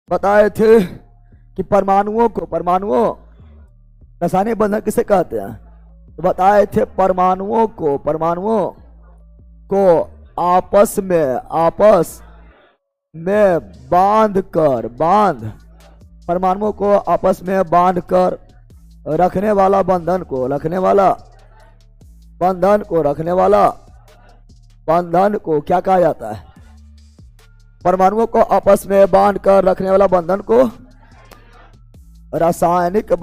बताए थे कि परमाणुओं रासायनिक बंधन किसे कहते हैं। तो बताए थे परमाणुओं को आपस में परमाणुओं को आपस में बांध कर रखने वाला बंधन को क्या कहा जाता है। परमाणुओं को आपस में बांध कर रखने वाला बंधन को रासायनिक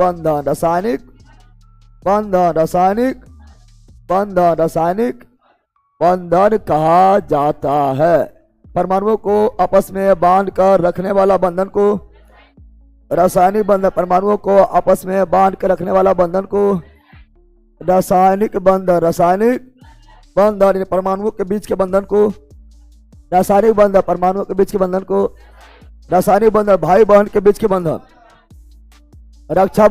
बंधन कहा जाता है। परमाणुओं को आपस में बांध कर रखने वाला बंधन को रासायनिक बंधन, परमाणुओं को आपस में बांध कर रखने वाला बंधन को रासायनिक बंधन, परमाणुओं के बीच के बंधन को रासायनिक बंधन, परमाणुओं के बीच के बंधन को रासायनिक बंधन, भाई बहन के बीच के बंधन रक्षा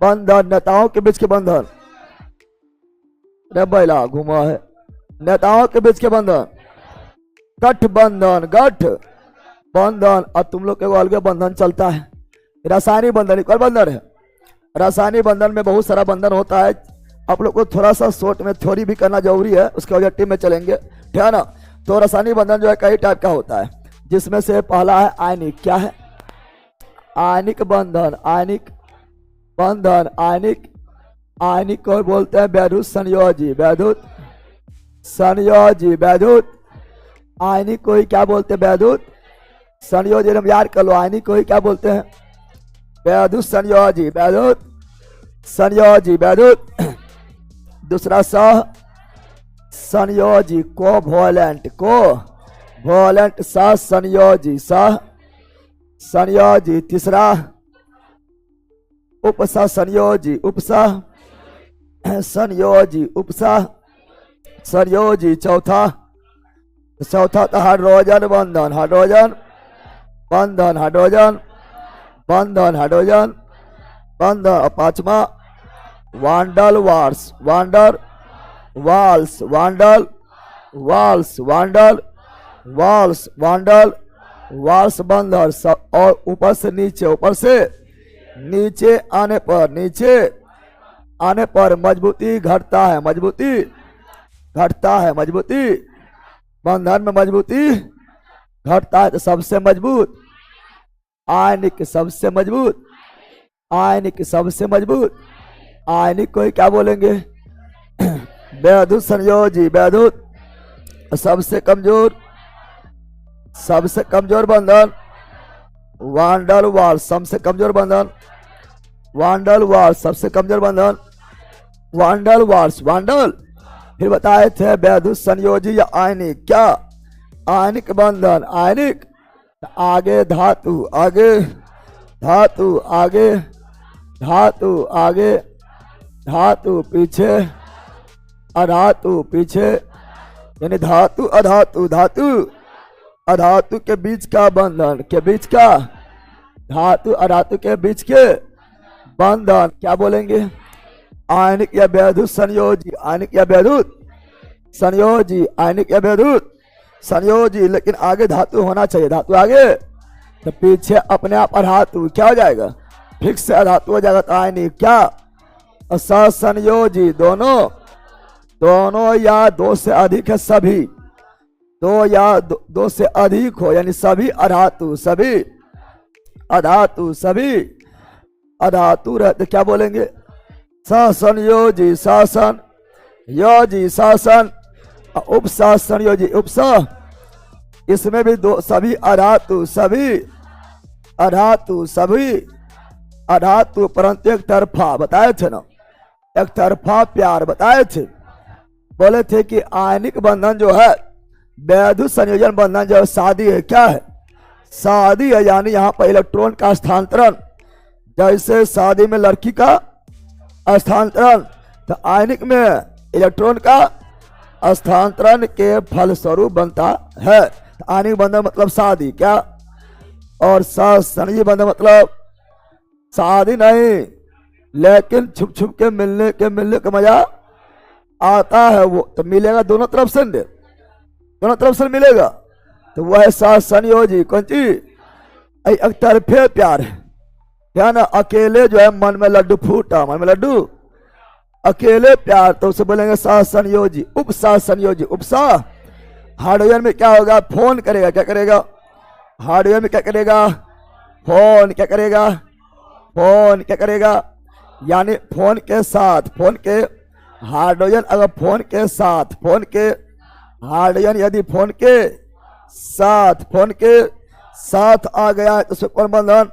बंधन, नेताओं के बीच के बंधन, बैला घुमा है, नेताओं के बीच के बंधन गठबंधन। अब तुम लोग के अलग बंधन चलता है, रासायनिक बंधन एक और बंधन है। रासायनिक बंधन में बहुत सारा बंधन होता है। आप लोग को थोड़ा सा शॉर्ट में थ्योरी भी करना जरूरी है, उसके ऑब्जेक्टिव में चलेंगे, ठीक है ना। तो रासायनिक बंधन जो है कई टाइप का होता है, जिसमें से पहला है आयनिक। क्या है? आयनिक बंधन। आयनिक को बोलते हैं वैद्युत संयोजी। आयनिक को ही क्या बोलते हैं? वैद्युत संयोजी। हम याद कर लो, आयनिक को ही क्या बोलते हैं? वैद्युत संयोजी। दूसरा सह संयोजी, कोवैलेंट सह संयोजी। तीसरा उपसह संयोजी, चौथा था हाइड्रोजन बंधन। पांचवा वांडल वाल्स बंधन। और ऊपर से नीचे आने पर मजबूती घटता है, बंधन में मजबूती घटता है। तो सबसे मजबूत आयनिक को ही क्या बोलेंगे? वैद्युत संयोजी। सबसे कमजोर बंधन वांडल वाल्स, सबसे कमजोर बंधन वांडल। फिर बताए थे वैद्युत संयोजी या आयनिक। क्या? आयनिक बंधन, आगे धातु पीछे, यानी अधातु के बीच का बंधन, धातु अधातु के बीच के बंधन क्या बोलेंगे? आयनिक या वैद्युत संयोजी। लेकिन आगे धातु होना चाहिए, धातु आगे, तो पीछे अपने आप अधातु क्या हो जाएगा? फिक्स से अधातु हो जाएगा। तो आयनिक क्या? संयोजी, दोनों या दो से अधिक है, सभी दो या दो से अधिक हो, यानी सभी अधातु रहते क्या बोलेंगे? संयोजी शासन, उपसह संयोजी उपसह। इसमें भी सभी अधातु परंतु एक तरफा बताए थे ना, एक तरफा प्यार बताए थे। बोले थे कि आयनिक बंधन जो है, वैद्युत संयोजन बंधन जो शादी है, क्या है? शादी है, यानी यहाँ पर इलेक्ट्रॉन का स्थानांतरण, जैसे शादी में लड़की का स्थानांतरण, तो आयनिक में इलेक्ट्रॉन का स्थानांतरण के फलस्वरूप बनता है। आयनिक बंधन मतलब शादी, क्या? और संयोजी बंधन मतलब शादी नहीं, लेकिन छुप के मिलने का मजा आता है। वो तो मिलेगा दोनों तरफ से मिलेगा, तो वह संयोजी। कौन चीज? एक तरफे प्यार है ना। अकेले जो है मन में लड्डू फूटा, मन में लड्डू अकेले प्यार, तो उसे बोलेंगे सा संयोजी, उपसा संयोजी, उपसा। हार्डवेयर में क्या होगा, फोन करेगा, क्या करेगा, हार्डवेयर में क्या करेगा, फोन क्या करेगा, फोन क्या करेगा, यानी फोन के साथ, फोन के हार्डवेयर अगर फोन के साथ, फोन के हार्डवेयर यदि फोन के साथ, फोन के साथ आ गया तो उसमें कौन बंधन,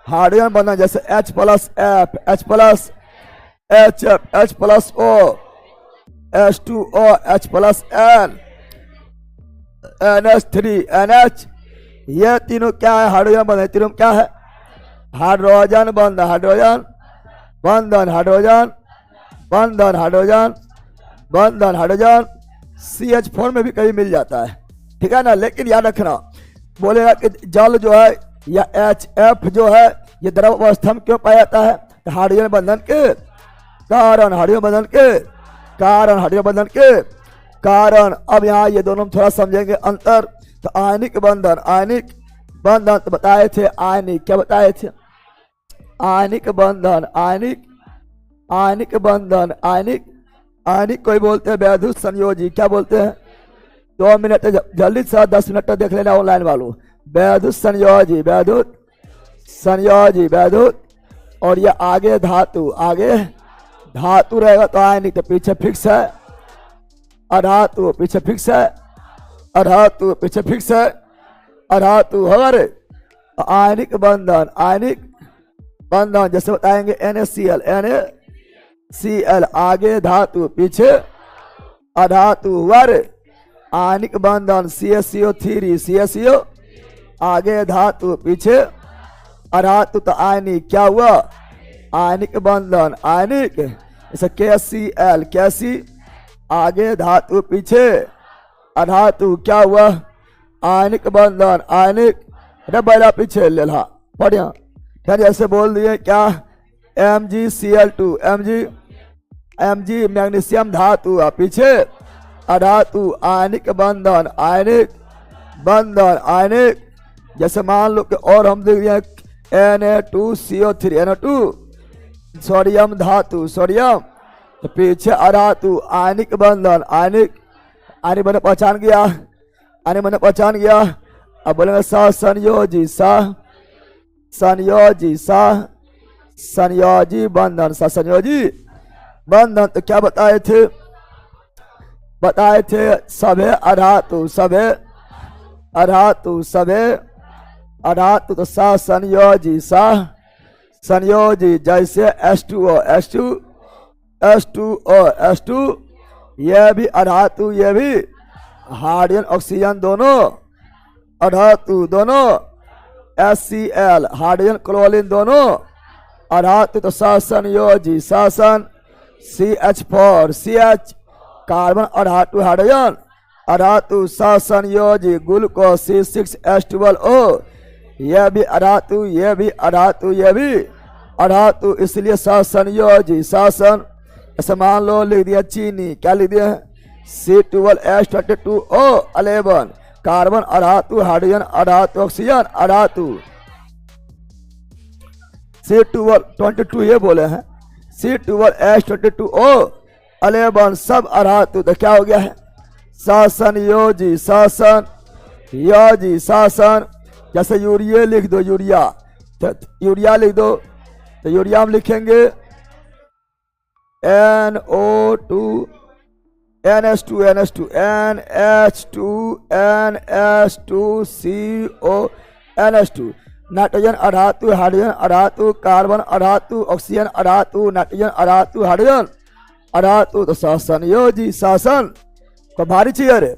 हार्डवेयर बंधन। जैसे H plus F, H plus H F, H plus O, H2O, H plus N, NH3, NH, ये तीनों क्या है, हाइड्रोजन बंधन। तीनों क्या है, हाइड्रोजन बंधन, हाइड्रोजन बंधन, हाइड्रोजन बंधन, हाइड्रोजन बंधन, हाइड्रोजन। CH4 में भी कभी मिल जाता है, ठीक है ना। लेकिन याद रखना, बोलेगा कि जल जो है या HF जो है ये द्रव अवस्था में क्यों पाया जाता है, तो हाइड्रोजन बंधन के कारण, हाइड्रोजन बंधन के कारण, हाइड्रोजन बंधन के कारण। अब यहाँ ये दोनों थोड़ा समझेंगे अंतर। तो आयनिक बंधन, आयनिक बंधन तो बताए थे, आयनिक क्या बताए थे, आयनिक बंधन, आयनिक, आयनिक बंधन, आयनिक, आयनिक कोई बोलते हैं वैद्युत संयोजी, क्या बोलते हैं, 2 मिनट जल्दी से 10 मिनट तक देख लेना ऑनलाइन वालों। वैद्युत संयोजी, वैद्युत संयोजी, वैद्युत। और ये आगे धातु, आगे धातु रहेगा तो आयनिक, तो पीछे फिक्स है, अधातु पीछे फिक्स है, अधातु पीछे फिक्स है, अधातु हमारे। आयनिक बंधन, आयनिक बंधन जैसे बताएंगे NaCl, NaCl, आगे धातु पीछे अधातु वर। आयनिक बंधन CaCO3, CaCO, आगे धातु पीछे अधातु, तो आयनिक क्या हुआ, आयनिक बंधन, आयनिक। जैसे KCl, कैसी, आगे धातु पीछे अधातु, क्या हुआ, आयनिक बंधन, आयनिक। बैला पीछे ले ला बढ़िया, फिर जैसे बोल दिए क्या, MgCl2, Mg मैग्नीशियम धातु, पीछे अधातु, आयनिक बंधन, आयनिक बंधन, आयनिक। जैसे मान लो कि और हम देख दिए Na2CO3, Na2 सोडियम धातु, सोडियम, तो पीछे अधातु, आयनिक बंधन, आयनिक। आयनिक मैंने पहचान गया, आयनिक मैंने पहचान गया। अब बोलेंगे सा संयोजी, सा संयोजी, सा संयोजी बंधन, सा संयोजी बंधन। तो क्या बताए थे, बताए थे सभे अधातु, सभे अधातु, सभे अधातु, तो सा संयोजी, सा संयोजी। जैसे H2O, H2O, ये भी अधातु, ये भी हाइड्रोजन ऑक्सीजन दोनों अधातु, दोनों HCl, हाइड्रोजन क्लोरीन दोनों अधातु, तो सा संयोजी, शासन CH4, CH कार्बन अधातु, हाइड्रोजन अधातु, सा संयोजी ग्लूकोज C6H12O, यह भी अधातु, यह भी अधातु, यह भी अधातु, इसलिए सा संयोजी, शासन। ऐसे मान लो लिख दिया चीनी, क्या लिख दिया C12H22O11, कार्बन अधातु, हाइड्रोजन अधातु, ऑक्सीजन अधातु। C1222 ये बोले हैं, C12H22O11 सब अधातु, तो क्या हो गया है, शासन योजी, शासन योजी, शासन। जैसे यूरिया लिख दो, यूरिया, तो यूरिया लिख दो, तो यूरिया में लिखेंगे NO2 NH2 NH2 NH2 NH2CO NH2, nitrogen अधातु, हाइड्रोजन अधातु, कार्बन अधातु, ऑक्सीजन अधातु, नाइट्रोजन अधातु, हाइड्रोजन अधातु, तो शासन योजी, शासन। तो भारी चाहिए रे,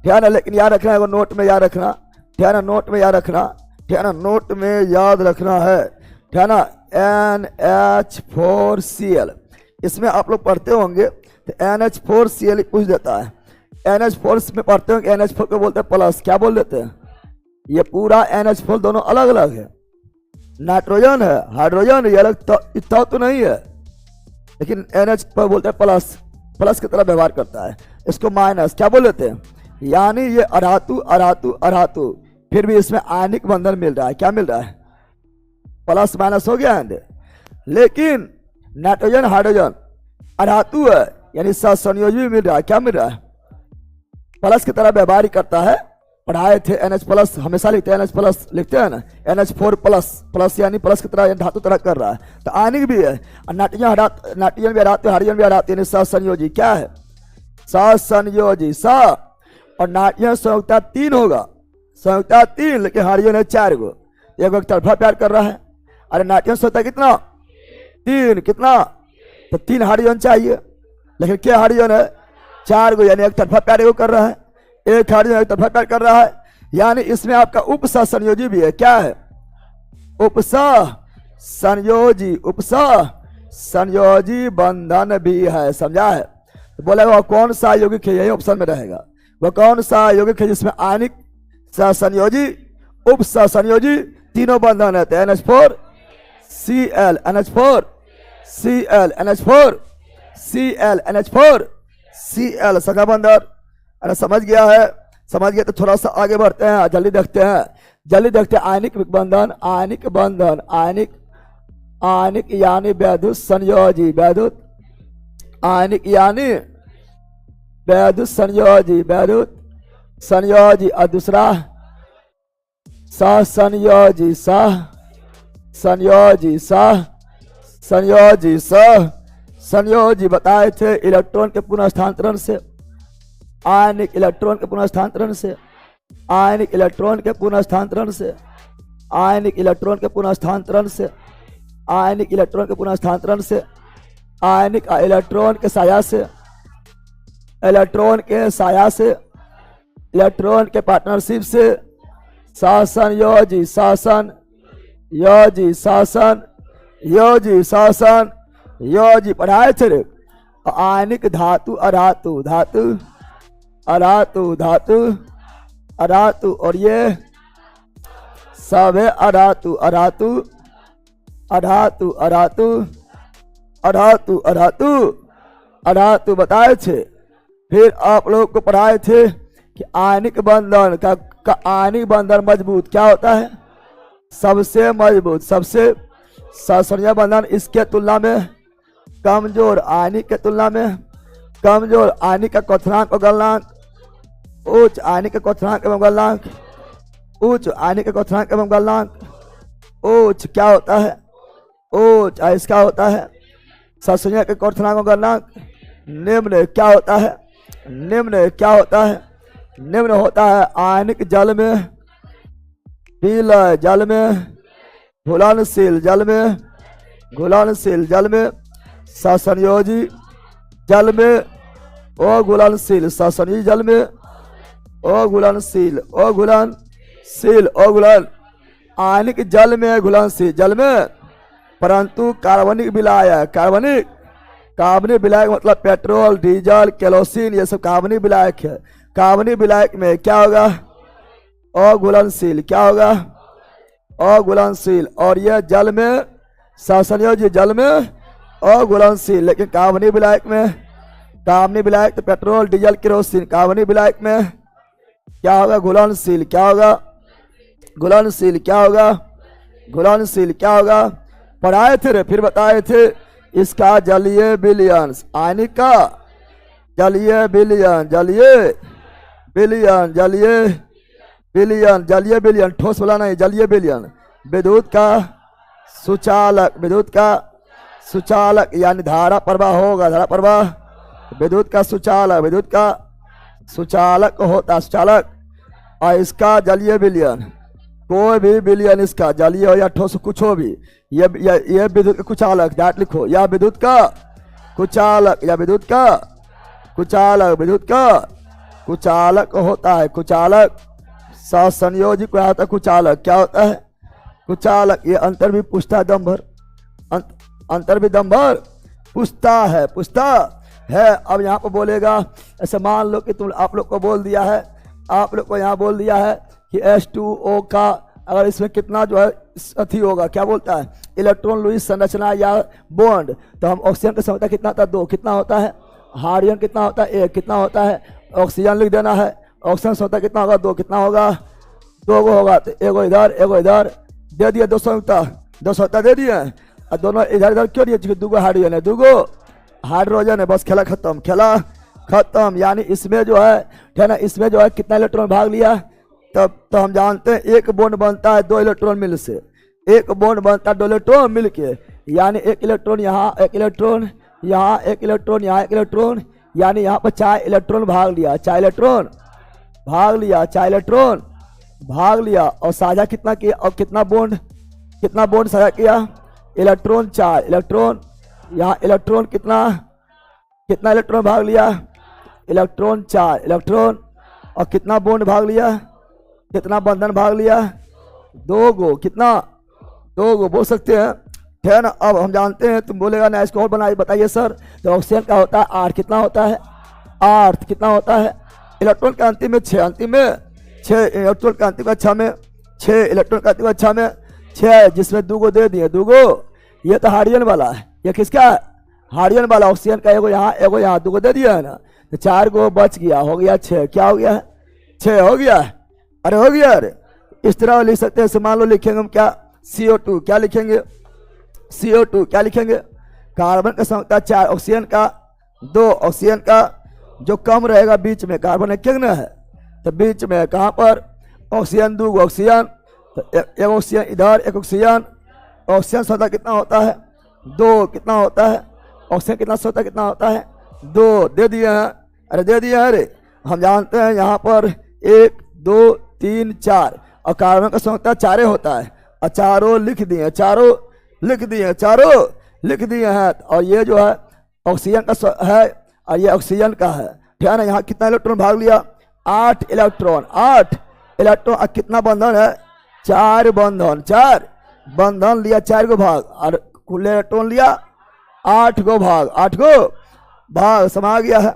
ध्यान है, लेकिन याद रखना है, नोट में याद रखना, ध्यान, नोट में याद रखना, ध्यान, नोट में याद रखना है, ध्यान। NH4Cl, इसमें आप लोग पढ़ते होंगे तो NH4Cl पूछ देता है। NH4 में पढ़ते होंगे, NH4 को बोलते हैं प्लस, क्या बोल देते हैं, ये पूरा NH4 दोनों अलग अलग है, नाइट्रोजन है, हाइड्रोजन ये अलग, तो इतना तो नहीं है, लेकिन NH पर बोलते हैं प्लस, प्लस की तरह व्यवहार करता है। इसको माइनस क्या बोल देते हैं, यानी ये अधातु अधातु अधातु, फिर भी इसमें आयनिक बंधन मिल रहा है। क्या मिल रहा है? प्लस माइनस हो गया है। लेकिन नाइट्रोजन हाइड्रोजन अधातु है, यानी सहसंयोजी भी मिल रहा है। क्या मिल रहा है? प्लस की तरह व्यवहार ही करता है। पढ़ाए थे NH प्लस, हमेशा लिखते हैं NH प्लस, लिखते हैं ना NH4 प्लस, प्लस यानी प्लस की तरह धातु तरह कर रहा है। तो आयनिक भी है, नाइट्रोजन भी हटाते, हाइड्रोजन भी हटाते, यानी सहसंयोजी। क्या है? सहसंयोजी। और नाइट्रोजन संयुक्ता 3 होगा, संयुक्ता 3, लेकिन हाइड्रोजन है 4 गो, एक तरफा प्यार कर रहा है। अरे नाइट्रोजन संयुक्ता कितना? 3, कितना? तो 3 हाइड्रोजन चाहिए, लेकिन क्या हाइड्रोजन है? 4 गो, यानी एक तरफा प्यार को कर रहा है, एक हाइड्रोजन एक तरफा प्यार कर रहा है, यानी इसमें आपका उपसह संयोजी भी है। क्या है? उपसह संयोजी, उपसह संयोजी बंधन भी है। समझा है? तो बोलेगा वह कौन सा यौगिक है? यही ऑप्शन में रहेगा। वह कौन सा यौगिक है जिसमें आयनिक, सहसंयोजी, उपसहसंयोजी तीनों बंधन है? NH4 Cl NH4 Cl NH4 Cl NH4 Cl सगा बंधन। अरे समझ गया है? समझ गया तो थोड़ा सा आगे बढ़ते हैं, जल्दी देखते हैं, जल्दी देखते हैं। आयनिक बंधन, आयनिक बंधन, आयनिक, आयनिक यानी वैद्युत संयोजी, वैद्युत आयनिक यानी वैद्युत संयोजी, वैद्युत संयोजी। और दूसरा सहसंयोजी, सहसंयोजी, सहसंयोजी, सहसंयोजी बताए थे इलेक्ट्रॉन के पुनः स्थानांतरण से, आयनिक इलेक्ट्रॉन के पुनः स्थानांतरण से, आयनिक इलेक्ट्रॉन के पुनः स्थानांतरण से, आयनिक इलेक्ट्रॉन के पुनः स्थानांतरण से, आयनिक इलेक्ट्रॉन के पुनः स्थानांतरण से, आयनिक इलेक्ट्रॉन के साया से, इलेक्ट्रॉन के साया से, इलेक्ट्रॉन के पार्टनरशिप से, सहसंयोजी, शासन योजी, शासन योजी, शासन योजी पढ़ाए थे रे। आयनिक धातु अधातु, धातु अधातु, धातु अधातु, और ये सब है अधातु, अधातु अधातु, अधातु अधातु, अधातु अधातु बताए थे। फिर आप लोग को पढ़ाए थे कि आयनिक बंधन का आयनिक बंधन मजबूत क्या होता है? सबसे मजबूत, सबसे सहसंयोजी बंधन इसके तुलना में कमजोर, आयनिक के तुलना में कमजोर। आयनिक का क्वथनांक और गलनांक उच्च, आयनिक का क्वथनांक एवं गलनांक उच्च, आयनिक का क्वथनांक एवं गलनांक उच्च। क्या होता है? उच्च। इसका होता है सहसंयोजी के क्वथनांक और गलनांक निम्न। क्या होता है? निम्न। क्या होता है? निम्न होता है आयनिक जल में विलय, जल में घुलनशील, जल में घुलनशील, जल में सहसंयोजी, जल में अघुलनशील, सहसंयोजी जल में अघुलनशील, अघुलनशील, अघुलन आयनिक जल में घुलनशील, जल में, परंतु कार्बनिक विलायक, कार्बनिक, कार्बनिक विलायक मतलब पेट्रोल, डीजल, केरोसिन, ये सब कार्बनिक विलायक है। कार्बनिक विलायक में क्या होगा? अघुलनशील। क्या होगा? अघुलनशील। और यह जल में, सहसंयोजी जल में अघुलनशील, लेकिन कार्बनिक विलायक में, कार्बनिक विलायक तो पेट्रोल, डीजल, केरोसिन, कार्बनिक विलायक में क्या होगा? घुलनशील। क्या होगा? घुलनशील। क्या होगा? घुलनशील। क्या होगा? पढ़ाए थे रे, फिर बताए थे इसका जलीय विलयन, आयनिक का जलीय विलयन, जलीय विलयन, जलीय विलयन, जलीय विलयन, ठोस वाला नहीं, जलीय विलयन। विद्युत का सुचालक, विद्युत का सुचालक यानी धारा प्रवाह होगा, धारा प्रवाह, विद्युत का सुचालक, विद्युत का सुचालक होता, सुचालक। और इसका जलीय विलयन, कोई भी विलयन इसका जलीय हो या ठोस कुछ हो भी, ये विद्युत का कुचालक, डाट लिखो, या विद्युत का कुचालक, या विद्युत का कुचालक, विद्युत का कुचालक होता है, कुचालक। सहसंयोजी को आता है कुचालक। क्या होता है? कुचालक। ये अंतर भी पूछता है दम भर, अंतर भी दम भर पूछता है, पूछता है। अब यहाँ पर बोलेगा, ऐसे मान लो कि तुम आप लोग को बोल दिया है, आप लोग को यहाँ बोल दिया है कि H2O का अगर इसमें कितना जो है अथी होगा, क्या बोलता है? इलेक्ट्रॉन लुईस संरचना या बॉन्ड, तो हम ऑक्सीजन का समझता कितना था? 2। कितना होता है? हाइड्रोजन कितना होता है? 1। कितना होता है? ऑक्सीजन लिख देना है। ऑक्सीजन समझता कितना होगा? 2। कितना होगा? दो गो होगा तो एगो इधर दे दिया, दो संयुक्ता दे दिए। और दोनों इधर इधर क्यों दिए? क्योंकि दूगो हाइड्रोजन है, दूगो हाइड्रोजन है, बस खेला खत्म। यानी इसमें जो है ना, इसमें जो है कितना इलेक्ट्रॉन भाग लिया? तब तो हम जानते हैं एक बॉन्ड बनता है 2 इलेक्ट्रॉन मिल से, एक बॉन्ड बनता है 2 इलेक्ट्रॉन मिल के, यानी 1 इलेक्ट्रॉन यहाँ, 1 इलेक्ट्रॉन यहाँ, 1 इलेक्ट्रॉन यहाँ, 1 इलेक्ट्रॉन, यानी यहाँ पर 4 इलेक्ट्रॉन भाग लिया, 4 इलेक्ट्रॉन भाग लिया। और साझा कितना किया? और कितना बॉन्ड साझा किया? इलेक्ट्रॉन 4, इलेक्ट्रॉन यहाँ, इलेक्ट्रॉन कितना इलेक्ट्रॉन भाग लिया? Electron 4 electron. और कितना बॉन्ड भाग लिया? कितना बंधन भाग लिया? 2 गो। कितना? 2 गो बोल सकते हैं, ठीक है ना। अब हम जानते हैं, तुम बोलेगा ना इसको और बताइए सर। तो ऑक्सीजन का होता है 8, कितना होता है? 8 कितना होता है? इलेक्ट्रॉन का अंतिम में 6, अंतिम में 6, इलेक्ट्रॉन का अंतिम कक्षा में 6, इलेक्ट्रॉन का अंतिम कक्षा में 6, जिसमें 2 गो दे दिए, 2 गो। ये तो हाइड्रोजन वाला है, ये किसका है? हाइड्रोजन वाला। ऑक्सीजन का एगो यहाँ 2 गो दे दिया है ना, तो 4 गो बच गया, हो गया 6। क्या हो गया है? 6 हो गया। अरे हो गया। अरे इस तरह लिख सकते हैं। मान लो लिखेंगे हम क्या? CO2। क्या लिखेंगे? CO2 क्या लिखेंगे? कार्बन का संख्या 4, ऑक्सीजन का 2, ऑक्सीजन का जो कम रहेगा बीच में, कार्बन एक ना है, तो बीच में कहाँ पर? ऑक्सीजन 2 गो ऑक्सीजन, तो एक ऑक्सीजन इधर, एक ऑक्सीजन। ऑक्सीजन संख्या कितना होता है? 2। कितना होता है? ऑक्सीजन कितना संख्या कितना होता है? 2 दे दिए हैं। अरे दे दिए हैं। अरे हम जानते हैं यहाँ पर 1 2 3 4, और कार्बन का संख्या 4 होता है, और चारों लिख दिए, चारों लिख दिए हैं। और ये जो है ऑक्सीजन का है, और ये ऑक्सीजन का है, ठीक है ना। यहाँ कितना इलेक्ट्रॉन भाग लिया? 8 इलेक्ट्रॉन। और कितना बंधन है? 4 बंधन लिया, 4 गो भाग, और कुल इलेक्ट्रॉन लिया 8 गो भाग समा गया है।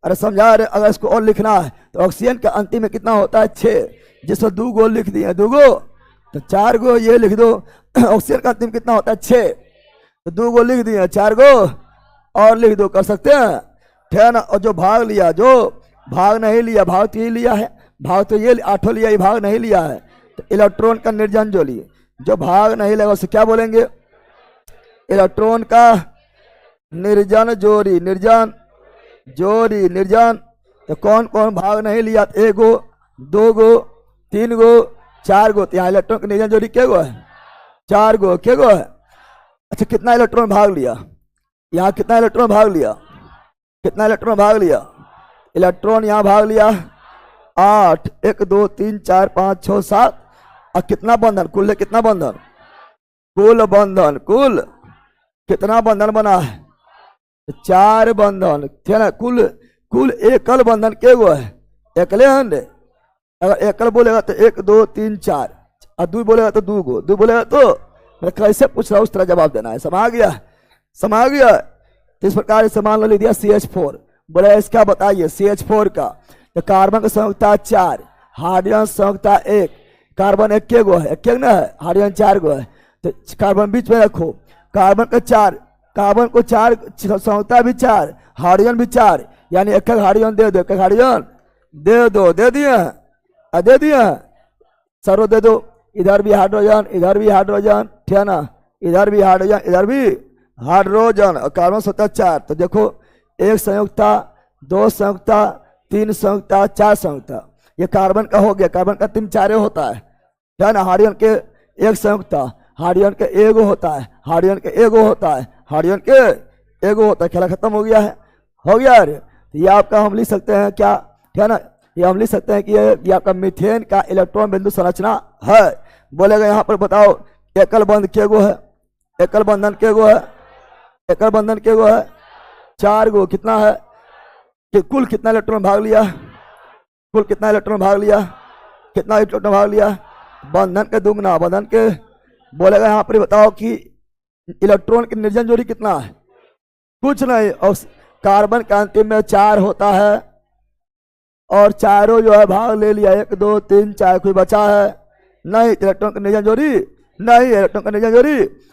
अरे समझा रहे? अगर इसको और लिखना है तो ऑक्सीजन का अंतिम में कितना होता है? 6, जिसमें 2 गो लिख दिए, 2 गो, तो 4 गो ये लिख दो। ऑक्सीजन का अंतिम कितना होता है? 6, तो 2 गो लिख दिए, 4 गो और लिख दो, कर सकते हैं, ठीक है ना। और जो भाग लिया, जो भाग नहीं लिया, भाग तो ये लिया है, भाग तो ये 8 लिया, ये भाग नहीं लिया है, तो इलेक्ट्रॉन का निर्जन जोड़ी, जो भाग नहीं लगा उसे क्या बोलेंगे? इलेक्ट्रॉन का निर्जन निर्जन। तो कौन कौन भाग नहीं लिया? 1 गो, 2 गो, 3 गो, 4 गो। तो यहाँ इलेक्ट्रॉन का निर्जन जोड़ी क्या गो है? 4 गो। क्या गो है? अच्छा, कितना इलेक्ट्रॉन भाग लिया? यहाँ कितना इलेक्ट्रॉन भाग लिया? इलेक्ट्रॉन यहाँ भाग लिया 8, 1 2 3 4 5 6 7। और कितना बंधन? कुल कितना बंधन? कुल कितना बंधन बना है? 4 बंधन, ठीक है ना। कुल एकल बंधन के गो है? एकले हैं। अगर एकल बोलेगा तो 1 2 3 4, और 2 बोलेगा तो 2 गो, 2 बोलेगा तो मैं कैसे पूछ रहा हूँ उस तरह जवाब देना है। समा गया। तो इस प्रकार से मान लो लिख दिया CH4। बोले इसका बताइए CH4 का। तो कार्बन का संयुक्ता 4, हाइड्रोजन संयुक्ता 1, कार्बन 1 गो है, 1 ना है, हाइड्रोजन 4 गो है, तो कार्बन बीच में रखो। कार्बन का 4, कार्बन को 4 संयुक्ता भी 4, हाइड्रोजन भी 4, यानी 1 हाइड्रोजन दे दो, 1 हाइड्रोजन दे दिए सरो दे दो। इधर भी हाइड्रोजन, ठीक है ना। इधर भी हाइड्रोजन और कार्बन संयुक्ता 4। तो देखो 1 संयुक्ता, 2 संयुक्ता, 3 संयुक्ता, 4 संयुक्ता, ये कार्बन का हो गया। कार्बन का 3 4 होता है, क्या ना। हाइड्रोजन के 1 संयुक्ता, हाइड्रोजन के 1 होता है, हाइड्रोजन के 1 होता है, हाइड्रोजन के 1 होता है। खेला खत्म हो गया है, हो गया। ये आपका हम लिख सकते हैं क्या, ठीक है ना। ये हम लिख सकते हैं कि ये आपका मीथेन का इलेक्ट्रॉन बिंदु संरचना है। बोलेगा यहाँ पर बताओ एकल बंध के गो है? एकल बंधन के गो है? एकल बंधन के गो है? 4 गो। कितना है कि कुल कितना इलेक्ट्रॉन भाग लिया? कितना इलेक्ट्रॉन भाग लिया? बंधन के दुगना, बंधन के। बोलेगा यहाँ पर बताओ कि इलेक्ट्रॉन की निर्जन जोड़ी कितना है? कुछ नहीं। और कार्बन का अंतिम में 4 होता है, और चारों जो है भाग ले लिया, 1 2 3 4, कोई बचा है नहीं। इलेक्ट्रॉन का निर्जन जोड़ी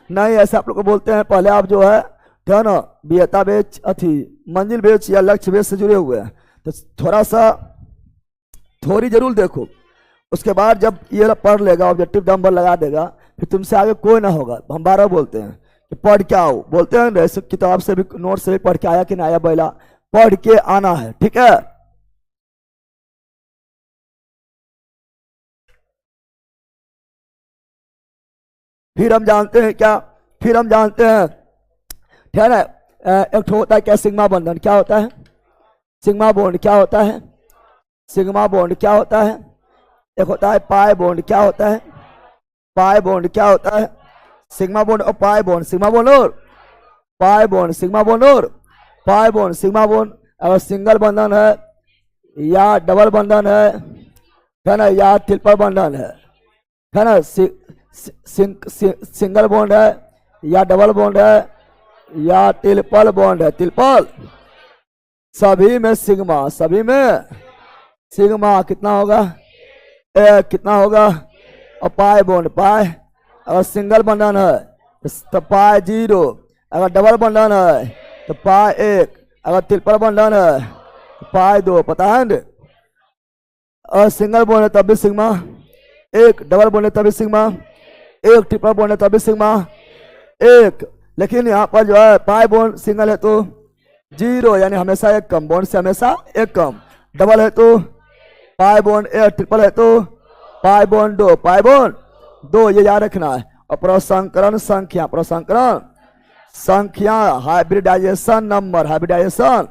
नहीं, ऐसा आप लोग को बोलते हैं। पहले आप जो है, ठीक है ना, वियता बेच मंजिल बेच या लक्ष्य बेच से जुड़े हुए हैं, तो थोड़ी जरूर देखो। उसके बाद जब ये पढ़ लेगा, ऑब्जेक्टिव नंबर लगा देगा, फिर तुमसे आगे कोई ना होगा। हम 12 बोलते हैं कि पढ़ के आओ, बोलते हैं ना, ऐसे किताब से भी नोट से भी पढ़ के आया कि नहीं आया, बैला पढ़ के आना है, ठीक है। फिर हम जानते हैं क्या, फिर हम जानते हैं, ठीक है ना, एक ठो होता है क्या, सिग्मा बंधन। क्या होता है सिग्मा बॉन्ड? क्या होता है सिग्मा बॉन्ड? क्या होता है? एक होता है पाई बॉन्ड। क्या होता है पाई बॉन्ड? क्या होता है सिग्मा बॉन्ड और पाई बॉन्ड? सिग्मा बॉन्ड और पाई बॉन्ड, सिग्मा बॉन्ड और पाई बॉन्ड, सिग्मा बॉन्ड। अगर सिंगल बंधन है या डबल बंधन है ना, या ट्रिपल बंधन है ना, सिंगल बॉन्ड है या डबल बॉन्ड है या ट्रिपल बॉन्ड है, ट्रिपल, सभी में सिग्मा, सभी में सिग्मा कितना होगा? एक। कितना होगा? और पाई बॉन्ड, पाई अगर सिंगल बंधन है तो पाई 0, अगर डबल बंधन है तो पाई 1, अगर ट्रिपल बंधन है तो पाई 2। पता है ना? और सिंगल बॉन्ड है तब भी सिग्मा 1, डबल बॉन्ड है तब भी सिग्मा 1, ट्रिपल बॉन्ड है तब भी सिग्मा 1। लेकिन यहाँ पर जो है पाई बॉन्ड सिंगल है तो 0, यानी हमेशा एक कम, बॉन्ड से हमेशा एक कम। डबल है तो पाई बॉन्ड 1, ट्रिपल है तो पाई बॉन्ड 2, पाई बॉन्ड 2, ये याद रखना है। और प्रसंकरण संख्या, प्रसंकरण संख्या, हाइब्रिडाइजेशन नंबर, हाइब्रिडाइजेशन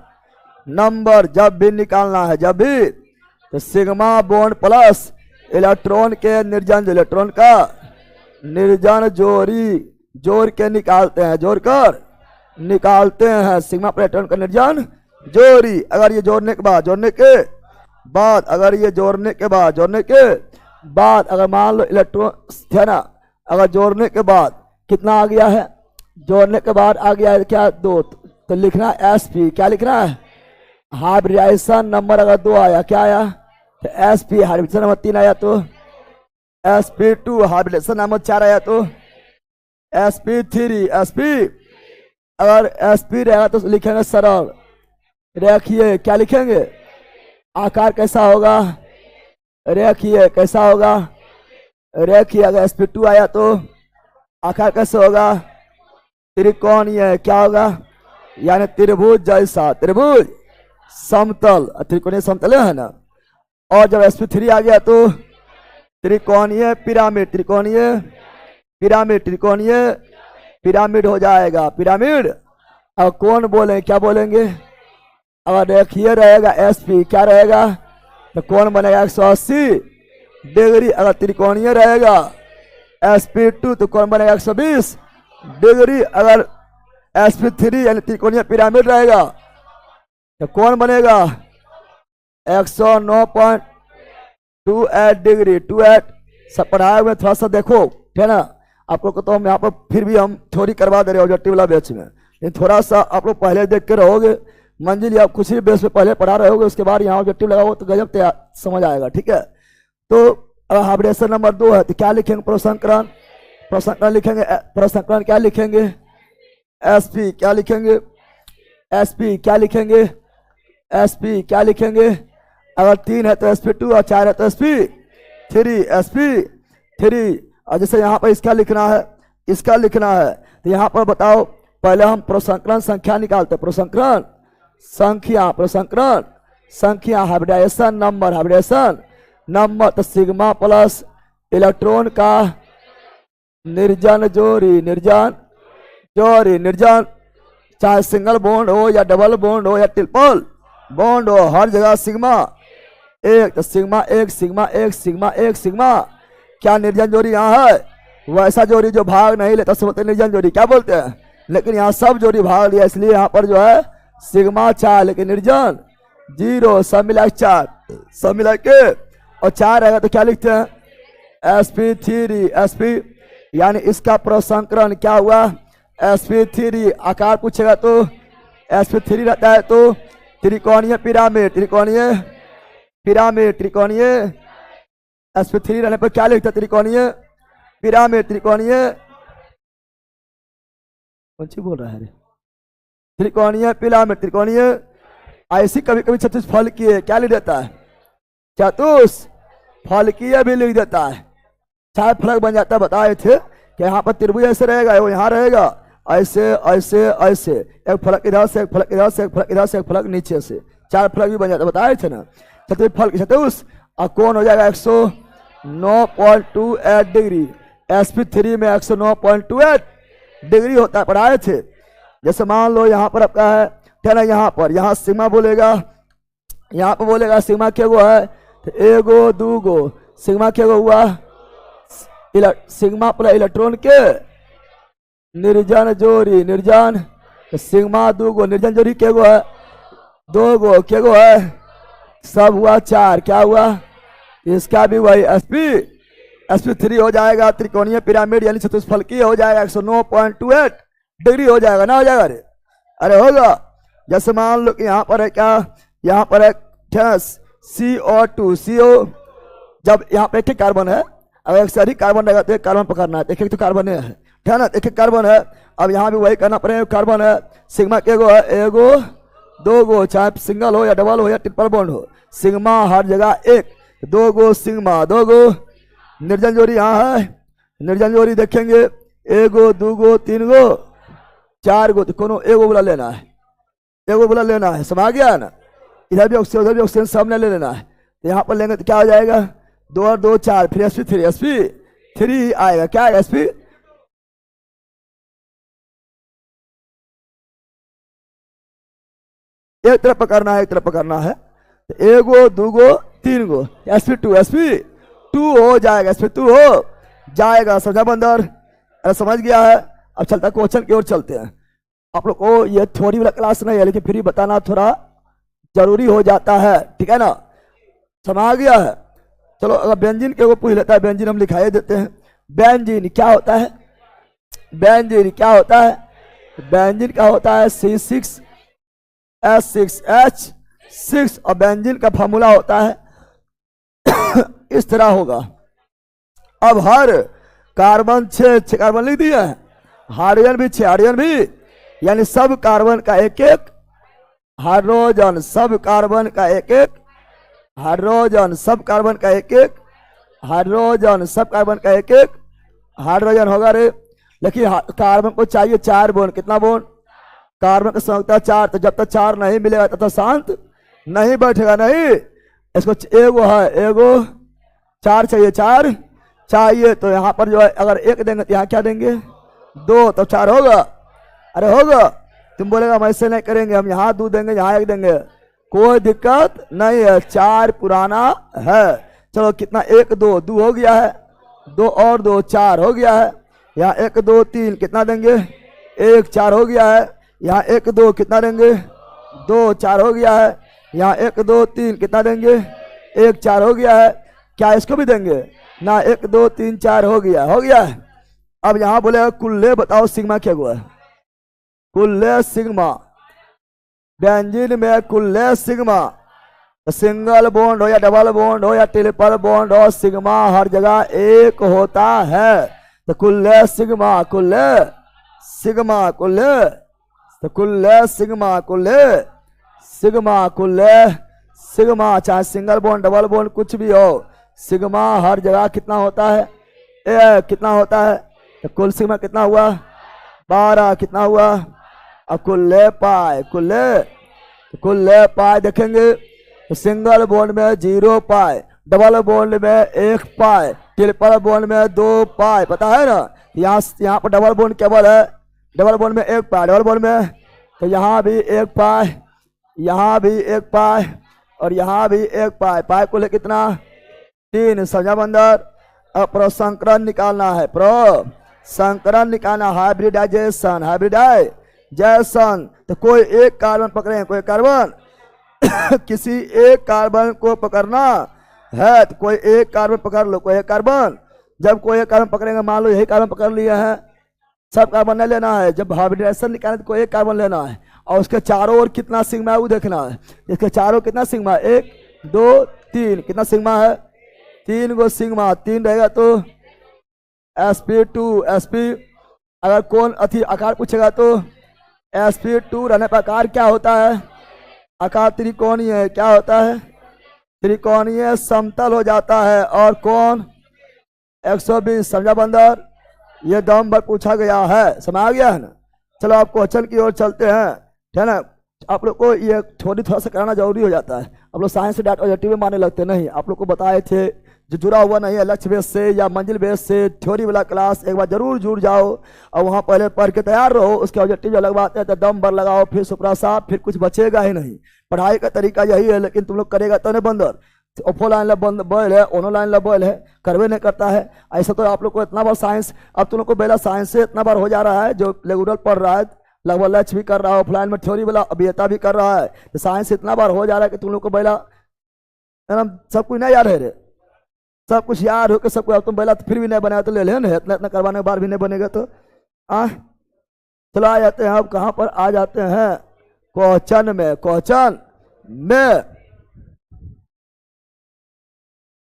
नंबर जब भी निकालना है, जब भी, तो सिग्मा बॉन्ड प्लस इलेक्ट्रॉन के निर्जन, इलेक्ट्रॉन का निर्जन जोड़ के निकालते हैं, जोड़कर निकालते हैं सिग्मा पर इलेक्ट्रॉन का निर्जन जोड़ी। अगर ये जोड़ने के बाद, अगर ये जोड़ने के बाद अगर मान लो इलेक्ट्रॉन है ना, अगर जोड़ने के बाद कितना आ गया है, जोड़ने के बाद आ गया है क्या? 2, तो लिखना sp। क्या लिखना है? हाइब्रिडाइजेशन नंबर अगर 2 आया, क्या आया? तो sp। हाइब्रिडाइजेशन नंबर 3 आया तो sp2, हाइब्रिडाइजेशन नंबर 4 आया तो sp3, sp अगर sp रहेगा तो लिखेंगे सरल रेखीय। क्या लिखेंगे? आकार कैसा होगा? रेखीय। कैसा होगा? रेखीय। अगर sp2 आया तो आकार कैसे होगा? त्रिकोणीय। क्या होगा? यानी त्रिभुज जैसा, त्रिभुज समतल, त्रिकोणीय समतल है ना। और जब sp3 आ गया तो त्रिकोणीय पिरामिड, त्रिकोणीय पिरामिड, त्रिकोणीय पिरामिड हो जाएगा, पिरामिड। अब कौन बोले, क्या बोलेंगे? अगर रेखीय रहेगा sp, क्या रहेगा? तो कौन बनेगा? 180 डिग्री। अगर त्रिकोणीय रहेगा sp2 तो कौन बनेगा? 120 डिग्री। अगर sp3 यानी त्रिकोणीय पिरामिड रहेगा तो कौन बनेगा? 109.28 डिग्री। 28 सब पढ़ाए हुए, थोड़ा सा देखो, ठीक है ना। आप लोग को तो हम यहाँ पर फिर भी हम थोड़ी करवा दे रहे ऑब्जेक्टिव वाला बैच में, लेकिन थोड़ा सा आप लोग पहले देख के रहोगे, मंजिल या कुछ ही बेस पे पहले पढ़ा रहे होगे, उसके बाद यहाँ ऑब्जेक्टिव लगाओ तो गजब तैयार समझ आएगा, ठीक है। तो अगर हाइब्रिडेशन नंबर 2 है तो क्या लिखेंगे? प्रसंकरण, प्रसंकरण लिखेंगे। प्रसंकरण क्या लिखेंगे? sp। क्या लिखेंगे? sp। क्या लिखेंगे? sp। क्या लिखेंगे? अगर 3 है तो sp2 और 4 है तो sp3, sp3। और जैसे यहाँ पर इसका लिखना है, इसका लिखना है, तो यहाँ पर बताओ, पहले हम प्रसंकरण संख्या निकालते हैं, प्रसंकरण संख्या, प्रसंकरण संख्या, हाइब्रिडाइजेशन नंबर, हाइब्रिडाइजेशन नंबर, तो सिग्मा प्लस इलेक्ट्रॉन का निर्जन जोड़ी, निर्जन जोड़ी, निर्जन, चाहे सिंगल बॉन्ड हो या डबल बॉन्ड हो या ट्रिपल बॉन्ड हो, हर जगह सिग्मा 1। तो सिग्मा 1, सिग्मा 1, सिग्मा 1, सिग्मा। क्या निर्जन जोड़ी यहाँ है? वैसा जोड़ी जो भाग नहीं लेता सब बोलते निर्जन जोड़ी, क्या बोलते हैं। लेकिन यहाँ सब जोड़ी भाग लिया, इसलिए यहाँ पर जो है सिग्मा 4, लेकिन निर्जन 0, सब मिला 4, सब मिला के और 4 रहेगा तो क्या लिखते हैं? sp3, sp यानी इसका प्रसंकरण क्या हुआ? sp3। आकार पूछेगा तो sp3 रहता है तो त्रिकोणीय पिरामिड, त्रिकोणीय पिरामिड, त्रिकोणीय sp3 रहने पर क्या लिखता है? त्रिकोणीय पिरामिड, त्रिकोणीय, कौन सी बोल रहा है? त्रिकोणीय पिरामिड, त्रिकोणीय। ऐसी कभी कभी चतुष्फल की क्या लिख देता है? फलकीय भी लिख देता है, चार फलक बन जाता है। बताए थे कि यहाँ पर त्रिभुज ऐसे रहेगा, वो यहाँ रहेगा, ऐसे ऐसे ऐसे, एक फलक इधर से, एक फलक इधर से, एक फलक इधर से, एक फलक नीचे से, चार फलक भी बन जाता है। बताए थे ना। चतुर्भुज फल चतुर्भुज और कोण हो जाएगा 109.28 डिग्री। sp3 में 109.28 डिग्री होता है, पढ़ाए थे। जैसे मान लो यहाँ पर आपका है क्या ना, यहाँ पर यहाँ सिग्मा बोलेगा, यहाँ पर बोलेगा सिग्मा क्या गो है, तो एगो दूगो, सिग्मा क्या गो हुआ, सिग्मा प्लस इलेक्ट्रॉन के निर्जन जोड़ी, निर्जन, तो सिग्मा दूगो, निर्जन जोड़ी क्या गो है, दो गो, क्या गो है, सब हुआ चार, क्या हुआ, इसका भी वही sp3 हो जाएगा, त्रिकोणीय पिरामिड यानी चतुष्फलकीय हो जाएगा, 109.28 डिग्री हो जाएगा ना, हो जाएगा। अरे होगा। जैसे मान लो कि यहाँ पर है क्या, यहाँ पर है CO2, CO, जब यहाँ पे एक कार्बन है, अगर एक से अधिक कार्बन रहेगा तो एक कार्बन पकड़ना है, एक एक तो कार्बन है, ठीक है ना, एक एक कार्बन है। अब यहाँ भी वही करना पड़ेगा, कार्बन है, सिग्मा के गो है, एगो दो गो, चाहे सिंगल हो या डबल हो या ट्रिपल बॉन्ड हो, सिग्मा हर जगह एक, दो गो सिग्मा, दो गो, निर्जन जोड़ी यहाँ है, निर्जन जोड़ी देखेंगे, एगो दूगो तीन गो चार गो, तो कोनो एगो बोला लेना है, एगो बोला लेना है, समझ गया ना। इधर भी ऑक्सीजन उधर भी ऑक्सीजन सामने ले लेना है, तो यहाँ पर लेंगे तो क्या हो जाएगा, दो और दो चार, फिर sp3 आएगा, क्या आएगा sp, एक तरफ पकड़ना है, एक तरफ पकड़ना है, तो एगो दूगो तीन गो, sp2 हो जाएगा, sp2 हो जाएगा। समझा बंदर, अरे समझ गया है। अब चलता क्वेश्चन की ओर चलते हैं। आप लोग को ये थ्योरी वाला क्लास नहीं है, लेकिन फिर बताना थोड़ा जरूरी हो जाता है, ठीक है ना, समझ गया है। चलो अगर बेंजीन के वो पूछ लेता है, बेंजीन हम लिखाई देते हैं। बेंजीन क्या होता है, बेंजीन क्या होता है, बेंजीन का होता है C6H6 और बेंजीन का फार्मूला होता है इस तरह होगा। अब हर कार्बन 6 कार्बन लिख दिया है, हाइड्रोजन भी 6 हाइड्रोजन भी, यानी सब कार्बन का एक एक हाइड्रोजन, सब कार्बन का एक एक हाइड्रोजन, सब कार्बन का एक एक हाइड्रोजन, सब कार्बन का एक एक हाइड्रोजन होगा रे। लेकिन कार्बन को चाहिए 4 बॉन्ड, कितना बॉन्ड, कार्बन का संख्या 4, तो जब तक 4 नहीं मिलेगा तब तक शांत नहीं बैठेगा, नहीं। इसको एगो है, एगो 4 चाहिए, 4 चाहिए, तो यहाँ पर जो है अगर एक देंगे तो यहाँ क्या देंगे, 2, तो 4 होगा। अरे होगा। तुम बोलेगा हम ऐसे नहीं करेंगे, हम यहाँ 2 देंगे, यहाँ 1 देंगे, कोई दिक्कत नहीं है, 4 पुराना है। चलो कितना, 1 2 2 हो गया है, 2 और 2 4 हो गया है, यहाँ 1 2 3 कितना देंगे, 1 4 हो गया है, यहाँ 1 2 कितना देंगे, 2 4 हो गया है, यहाँ 1 2 3 कितना देंगे, 1 4 हो गया है। क्या इसको भी देंगे ना, 1 2 3 4 हो गया, हो गया है। अब यहाँ बोलेगा कुल्ले बताओ सिग्मा क्या हुआ है, कुल्ले सिग्मा, बेंजीन में कुल्ले सिग्मा, सिंगल बॉन्ड हो या डबल बॉन्ड हो या ट्रिपल बॉन्ड हो, सिग्मा हर जगह एक होता है। तो कुल्ले सिग्मा, कुल्ले सिग्मा, कुल्ले, तो कुल्ले सिग्मा, कुल्ले सिग्मा, कुल्ले सिग्मा, चाहे सिंगल बॉन्ड डबल बॉन्ड कुछ भी हो, सिग्मा हर जगह कितना होता है, कितना होता है, तो कुल सिग्मा कितना हुआ, 12, कितना हुआ, और कुल्ले पाए, कुल्ले पाए देखेंगे तो सिंगल बॉन्ड में 0 पाए, डबल बॉन्ड में 1 पाए, ट्रिपल बॉन्ड में 2 पाए, पता है ना। यहाँ पर डबल बॉन्ड केवल है, डबल बॉन्ड में 1 पाए, डबल बॉन्ड में, तो यहाँ भी 1 पाए, यहाँ भी 1 पाए और यहाँ भी 1 पाए, पाए को ले कितना, 3। समझा बंदर। अब प्रसंकरण निकालना है, प्रसंकरण निकालना, हाइब्रिडाइजेशन, हाइब्रिडाइजेशन। तो कोई एक कार्बन पकड़े, कोई कार्बन किसी एक कार्बन को पकड़ना है, तो कोई एक कार्बन पकड़ लो, कोई एक कार्बन। जब कोई एक कार्बन पकड़ेंगे, मान लो यही कार्बन पकड़ लिए हैं, सब कार्बन नहीं लेना है। जब हाइब्रिडाइजेशन निकालना तो कोई एक कार्बन लेना है और उसके चारों ओर कितना सिग्मा है वो देखना है। इसके चारों कितना सिग्मा, 1 2 3, कितना सिग्मा है, 3 गो सिग्मा, 3 रहेगा तो sp2, sp, अगर कौन अति आकार पूछेगा तो sp2 रहने पर आकार क्या होता है, आकार त्रिकोणीय है, क्या होता है, त्रिकोणीय समतल हो जाता है। और कौन 120, समझा बंदर? ये दम पर पूछा गया है, समझ आ गया है ना। चलो आप क्वेश्चन की ओर चलते हैं, ठीक है ना। आप लोग को ये थोड़ा सा कराना जरूरी हो जाता है। आप लोग साइंस से डाटा ऑब्जेक्टिव में मानने लगते नहीं। आप लोग को बताए थे जो जुड़ा हुआ नहीं है लक्ष्य बेस से या मंजिल बेस से, थ्योरी वाला क्लास एक बार जरूर जुड़ जाओ और वहाँ पहले पढ़ के तैयार रहो। उसके ऑब्जेक्टिव अलग बात है, तो दम भर लगाओ, फिर सुपरा साफ, फिर कुछ बचेगा ही नहीं। पढ़ाई का तरीका यही है, लेकिन तुम लोग करेगा तो नहीं बंदर। ऑफलाइन बंद बॉयल है, ऑनलाइन बॉयल है, करवे नहीं करता है। ऐसा तो आप लोग को इतना बार साइंस, अब तुम लोग को बेला साइंस से इतना बार हो जा रहा है, जो रेगुलर पढ़ रहा है लगभग लक्ष्य भी कर रहा है, ऑफलाइन में थ्योरी वाला अभियता भी कर रहा है, तो साइंस इतना बार हो जा रहा है कि तुम लोग को बेला सब कुछ नहीं याद है रे, सब कुछ याद हो के सब कुछ तुम बेला तो फिर भी नहीं बनाया तो ले लेना, इतना इतना करवाने के बाद भी नहीं बनेगा तो चलो आ जाते हैं। अब कहाँ पर आ जाते हैं? क्वेश्चन में। क्वेश्चन में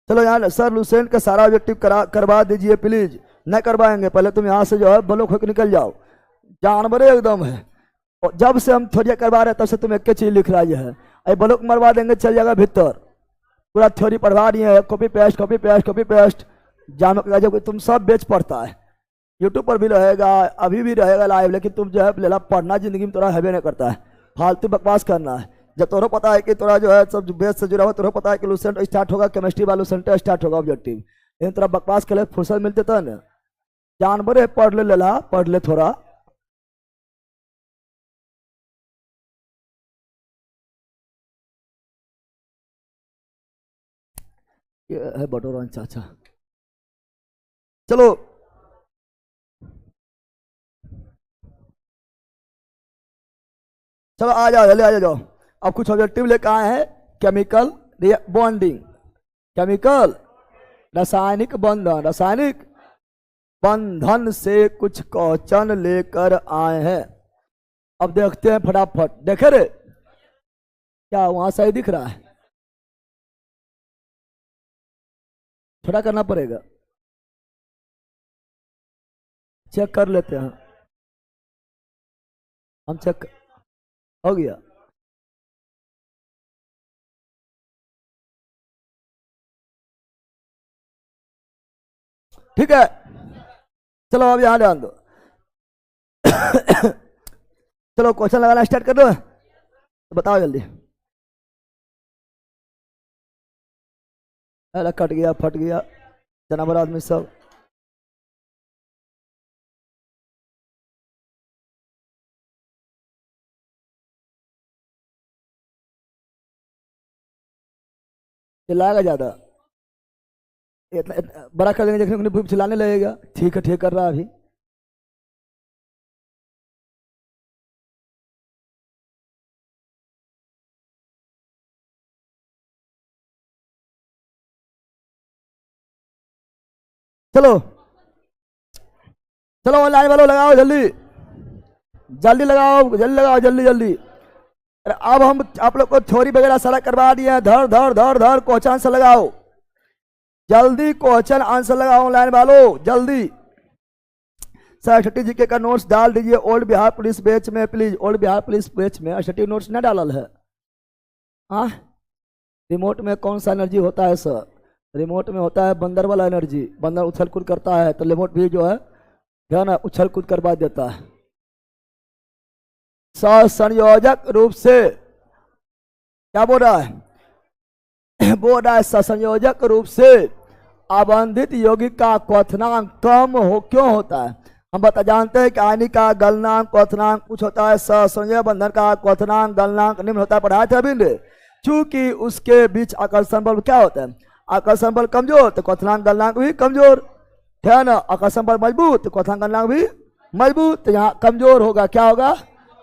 चलो यहाँ सर लुसेंट का सारा ऑब्जेक्टिव करवा दीजिए प्लीज। नहीं करवाएंगे, पहले तुम यहाँ से जो है ब्लॉक होकर निकल जाओ, जानवर एकदम है। और जब से हम थ्योरी करवा रहे हैं तब से तुम एक ही चीज लिख रहा है, अरे ब्लॉक मरवा देंगे चल जाएगा भीतर, पूरा थ्योरी पढ़वा रही है, copy paste copy paste copy paste जानो का। जब तुम सब बेच पढ़ता है, यूट्यूब पर भी रहेगा, अभी भी रहेगा लाइव, लेकिन तुम जो है लेला पढ़ना जिंदगी में तोरा हैवे नहीं करता है, फालतू बकवास करना है। जब तोरा पता है कि तोरा जो है सब बेस से जुड़ा हुआ, तोरा पता है कि लुसेंट स्टार्ट होगा, केमिस्ट्री वाला लुसेंट स्टार्ट होगा ऑब्जेक्टिव, लेकिन तोरा बकवास के लिए फुर्सत मिलते तो ना, जानवर है। पढ़ ले लेला, पढ़ ले थोड़ा। ये है बटोरा चाचा। चलो चलो आ जाओ, जल्दी आ जाओ। अब कुछ ऑब्जेक्टिव लेकर आए हैं, केमिकल बॉन्डिंग, केमिकल रासायनिक बंधन, रासायनिक बंधन से कुछ क्वेश्चन लेकर आए हैं। अब देखते हैं फटाफट। देखे रे क्या वहां सही दिख रहा है? थोड़ा करना पड़ेगा, चेक कर लेते हैं हम। चेक हो गया। ठीक है, चलो अब यहां ध्यान दो। चलो क्वेश्चन लगाना स्टार्ट कर दो, तो बताओ जल्दी। अरे कट गया, फट गया, जनाबर आदमी सब। चिल्लाएगा ज्यादा, इतना बड़ा कर देंगे, देखने को चिल्लाने लगेगा। ठीक है, ठीक कर रहा है अभी। चलो चलो ऑनलाइन वालों लगाओ जल्दी, जल्दी लगाओ, जल्दी लगाओ, जल्दी जल्दी। अब हम आप लोग को थ्योरी वगैरह सारा करवा दिए हैं। धर धर धर धर क्वेश्चन आंसर लगाओ जल्दी, क्वेश्चन आंसर लगाओ ऑनलाइन वालों जल्दी। सर छठी जीके का नोट्स डाल दीजिए ओल्ड बिहार पुलिस बैच में please. Old Bihar police batch में छठी नोट्स न डालल है। हाँ, रिमोट में कौन सा एनर्जी होता है सर? रिमोट में होता है बंदर वाला एनर्जी। बंदर उछल कूद करता है तो रिमोट भी जो है ना उछल कूद करवा देता है। संयोजक रूप से क्या बोल रहा है? बोल रहा है संयोजक रूप से आबंधित यौगिक का क्वथनांक कम क्यों होता है? हम बता जानते हैं कि आयनिक का गलनांक क्वथनांक कुछ होता है, सहसंयोजक बंधन का क्वथनांक गलनांक निम्न होता है। पढ़ाया था अभी। चूंकि उसके बीच आकर्षण बल क्या होता है? आकर्षण बल कमजोर तो क्वथनांक गलनांक भी कमजोर, है ना। आकर्षण बल मजबूत तो क्वथनांक गलनांक भी मजबूत, तो यहाँ कमजोर होगा। क्या होगा?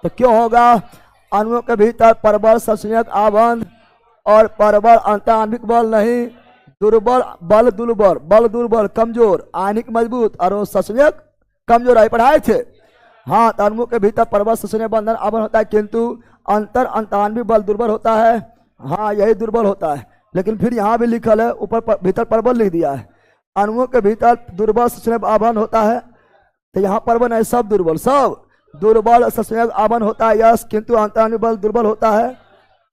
तो क्यों होगा? अणुओं के भीतर परबल सहसंयोजक आबंध और परबल अंतराण्विक बल नहीं। दुर्बल बल दुर्बल, बल दुर्बल कमजोर, आयनिक मजबूत और सहसंयोजक कमजोर है। पढ़ाए थे हाँ। अणुओं के भीतर परबल सहसंयोजक बंधन आबंध होता है, किंतु अंतराण्विक बल दुर्बल होता है। हाँ, यही दुर्बल होता है, लेकिन फिर यहाँ भी लिखल है ऊपर भीतर परबल लिख दिया है। अणुओं के भीतर दुर्बल सहसंयोजक आबंध होता है, तो यहाँ परबल है सब दुर्बल, सब दुर्बल सहसंयोजक आबंध होता है यस, किंतु अंतराण्विक बल दुर्बल होता है।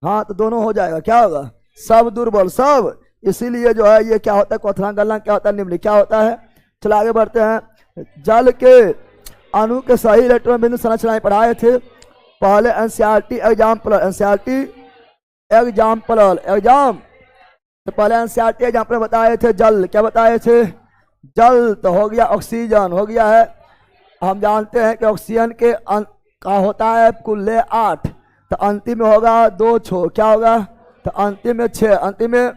हाँ, तो दोनों हो जाएगा। क्या होगा? सब दुर्बल सब। इसीलिए जो है ये क्या होता है, क्वथनांक गलनांक क्या होता है, निम्न क्या होता है। चलो आगे बढ़ते हैं। जल के अणु के सही इलेक्ट्रॉन बिंदु संरचनाएं पढ़ाए थे पहले NCERT example, NCERT example exam. तो पहले एनसीईआरटी एग्जाम्पल बताए थे जल, क्या बताए थे, जल तो हो गया ऑक्सीजन हो गया है। हम जानते हैं कि ऑक्सीजन के का होता है कुल 8, तो अंतिम में होगा 2 छो, क्या होगा, तो अंतिम में 6, अंतिम में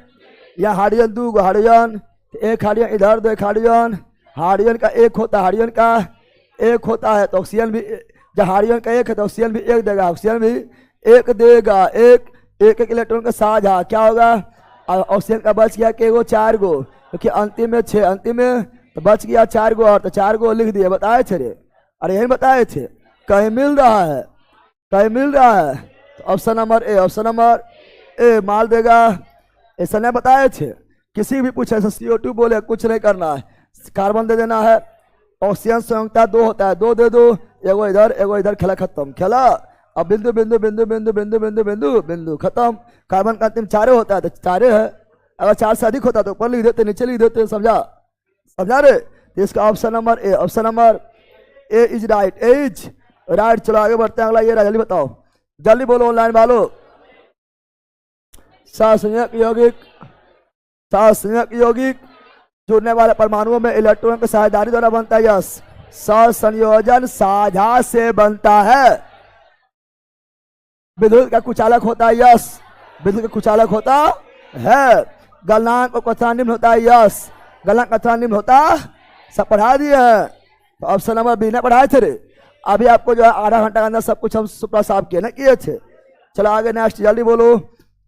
या हाइड्रोजन 2 हाइड्रोजन, एक हाइड्रोजन इधर 2 हाइड्रोजन, हाइड्रोजन का 1 होता है, हाइड्रोजन का 1 होता है, तो ऑक्सीजन भी जब हाइड्रोजन का 1 है तो ऑक्सीजन भी 1 देगा, ऑक्सीजन भी 1 देगा। एक इलेक्ट्रॉन का साझा क्या होगा, ऑक्सीजन का बच गया कि वो 4 गो, क्योंकि अंतिम में 6, अंतिम में तो बच गया 4 गो, और तो 4 गो लिख दिए, बताए थे रे, अरे यही बताए थे, कहीं मिल रहा है, कहीं मिल रहा है। तो option number A, option number A माल देगा, ऐसा नहीं बताए थे। किसी भी पूछे CO2 बोले कुछ नहीं करना है, कार्बन दे देना है। ऑक्सीजन संयुक्ता 2 होता है, 2 दे दो, एगो इधर, खेला खत्म, खेला। अब बिंदु बिंदु बिंदु बिंदु बिंदु बिंदु बिंदु बिंदु खत्म। कार्बन का अंतिम 4 होता है तो 4 है, अगर 4 से अधिक होता तो ऊपर लिख देते, नीचे लिख देते, समझा, समझा रे। तो इसका option number A, option number A is right, is right. चलो आगे बढ़ते हैं, अगला ये रहा, जल्दी बताओ, जल्दी बोलो ऑनलाइन वालों। सहसंयोजक यौगिक, सहसंयोजक यौगिक जुड़ने वाले परमाणुओं में इलेक्ट्रॉन के साझेदारी द्वारा बनता है, यस। सहसंयोजन साझा से बनता है। विद्युत का कुचालक होता है, यस, विद्युत का कुचालक होता है। गलनांक और क्वथनांक निम्न होता है, यस, गलनांक क्वथनांक निम्न होता, सब पढ़ा दिए हैं। तो ऑप्शन नंबर बी ने पढ़ाए थे रे, अभी आपको जो है आधा घंटा के अंदर सब कुछ हम सुपड़ा साफ किए ना, किए थे। चलो आगे नेक्स्ट, जल्दी बोलो,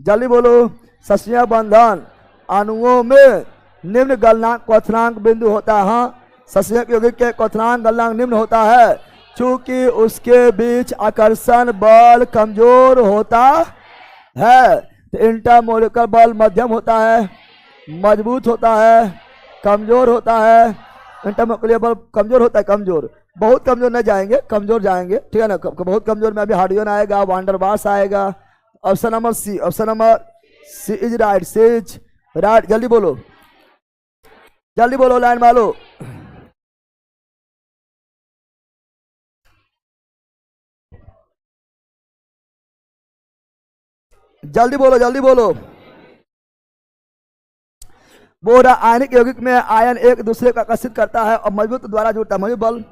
जल्दी बोलो। सहसंयोजक बंधन अणुओं में निम्न गलनांक क्वथनांक बिंदु होता है, हाँ, सहसंयोजक यौगिक के क्वथनांक गलनांक निम्न होता है चूंकि उसके बीच आकर्षण बल कमजोर होता है। तो इंटरमोलिकुलर बल मध्यम होता है, मजबूत होता है, कमजोर होता है। इंटरमोलिकुलर बल कमजोर होता है, कमजोर, बहुत कमजोर नहीं जाएंगे, कमजोर जाएंगे, ठीक है ना, बहुत कमजोर में अभी हाइड्रोजन आएगा, वांडरबार्स आएगा। Option number C, option number C is right, C is right. जल्दी बोलो, जल्दी बोलो लाइन वालो, जल्दी बोलो, जल्दी बोलो। बोरा आयनिक यौगिक में आयन एक दूसरे को आकर्षित करता है और मजबूत द्वारा जुड़ता है, मजबूत बल,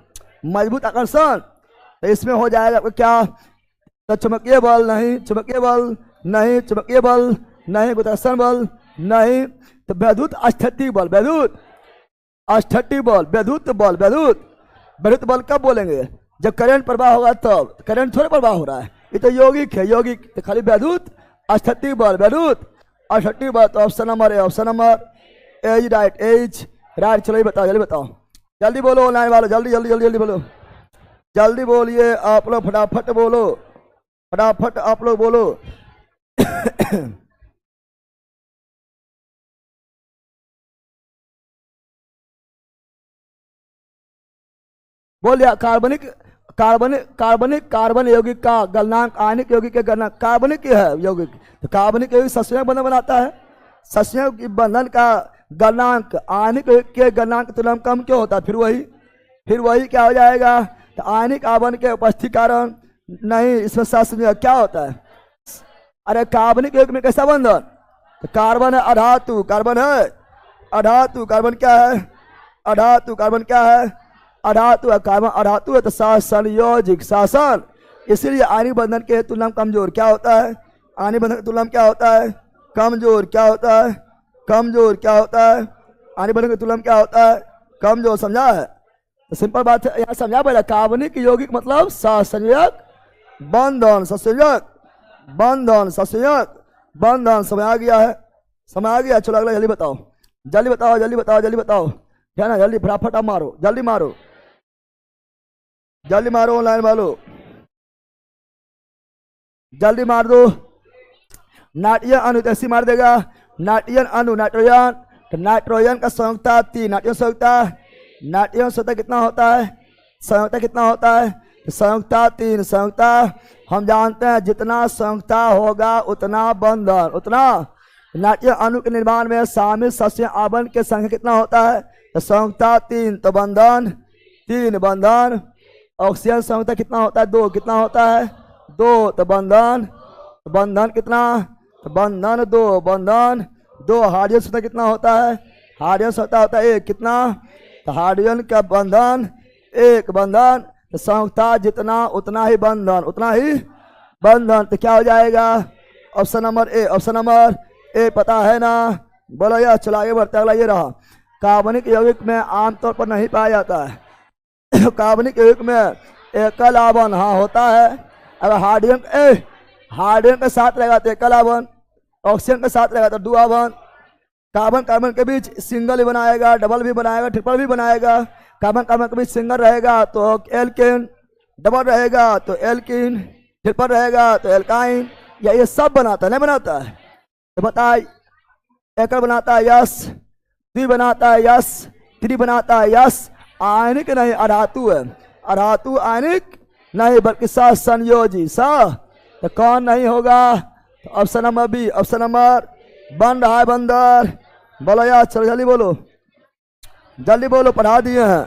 मजबूत आकर्षण। तो इसमें हो जाएगा क्या, तो चुंबकीय बल नहीं, चुंबकीय बल नहीं, चुंबकीय बल नहीं, गुरुत्वाकर्षण बल नहीं, तो वैद्युत अस्थितिक बल, वैद्युत अस्थितिक बल, वैद्युत बल, वैद्युत बल कब बोलेंगे, जब करंट प्रवाह होगा तब, करंट थोड़ा प्रवाह हो रहा है, ये तो यौगिक है, यौगिक तो खाली वैद्युत अस्थितिक बल, वैद्युत अस्थितिक बल। तो option number A, option number A is right, A is right. चलो ये बताओ, जल्दी बताओ, जल्दी बोलो ऑनलाइन वालों, जल्दी जल्दी जल्दी जल्दी बोलो, जल्दी बोलिए आप लोग, फटाफट बोलो, फटाफट आप लोग बोलो। बोलिए, कार्बनिक कार्बनिक कार्बनिक कार्बन यौगिक का गलनांक आयनिक यौगिक के गलनांक, कार्बनिक है यौगिक, तो कार्बनिक यौगिक सहसंयोजक बंधन बनाता है, सहसंयोजक बंधन का गलनांक आयनिक यौगिक के गलनांक की तुलना में कम क्यों होता है, फिर वही क्या हो जाएगा, तो आयनिक आवन के उपस्थिति कारण नहीं, इसमें सहसंयोजक क्या होता है, अरे कार्बनिक यौगिक में कैसा बंधन, तो कार्बन है अधातु, कार्बन है अधातु, कार्बन क्या है अधातु, कार्बन क्या है अधातु है, कार्बन अधातु है, तो सहसंयोजिक शासन। इसीलिए आयनिक बंधन के तुलना में कमजोर क्या होता है, आयनिक बंधन की तुलना में क्या होता है, कमजोर, क्या होता है कमजोर, क्या होता है आयनिक बंधन की तुलना में क्या होता है, कमजोर। समझा है, तो सिंपल बात है, यहाँ समझा पहले, कार्बनिक यौगिक मतलब सहसंयोजक बंधन, सहसंयोजक बंधन, सहसंयोजक बंधन। समझ आ गया है, समझ आ गया। चलो अगला जल्दी बताओ, जल्दी बताओ, जल्दी बताओ, जल्दी बताओ, है ना, जल्दी फटाफट आप मारो, जल्दी मारो, जल्दी मारो ऑनलाइन वालो, जल्दी मार दो। नाइट्रोजन अणु ऐसी मार देगा, नाइट्रोजन अणु, नाइट्रोजन, तो नाइट्रोजन का संयुक्ता 3, नाइट्रोजन संयुक्ता, नाइट्रोजन संयुक्ता कितना होता है, संयुक्ता कितना होता है, तो संयुक्ता 3, संयुक्ता हम जानते हैं जितना संयुक्ता होगा उतना बंधन, उतना नाट्य अणु के निर्माण में शामिल सस्य आवरण के संख्या कितना होता है? तो संयुक्ता 3, तो बंधन 3 बंधन। ऑक्सीजन संयुक्ता कितना होता है? 2, कितना होता है? 2, तो बंधन कितना? तो बंधन 2 बंधन 2। हाइड्रोजन संयुक्ता कितना होता है? हाइड्रोजन संयुक्ता होता है 1, कितना? तो हाइड्रोजन का बंधन 1 बंधन। तो संयुक्ता जितना उतना ही बंधन, उतना ही बंधन। तो क्या हो जाएगा? Option number A. Option number ए पता है ना? बोलो यार, चलो आगे बढ़ते। अगला ये रहा, कार्बनिक यौगिक में आमतौर पर नहीं पाया जाता है। कार्बनिक यौगिक में एकल आवन हाँ होता है। अगर हाइड्रोजन के साथ रहेगा तो एकल आवन, ऑक्सीजन के साथ रहेगा तो 2 आवन। कार्बन के बीच सिंगल भी बनाएगा, डबल भी बनाएगा, ट्रिपल भी बनाएगा। कार्बन के बीच सिंगल रहेगा तो एल्केन, डबल रहेगा तो एल्किन, ट्रिपल रहेगा तो एल्काइन। या ये सब बनाता है, नहीं बनाता है? तो बताइए, एकल बनाता है यस, 2 बनाता है यस, 3 बनाता है यस। आयनिक नहीं, अधातु है। अधातु आयनिक नहीं बल्कि सहसंयोजी। तो कौन नहीं होगा? तो option number B. Option number बन रहा है बंदर। बोलो यार, चलो जल्दी बोलो, जल्दी बोलो, पढ़ा दिए हैं।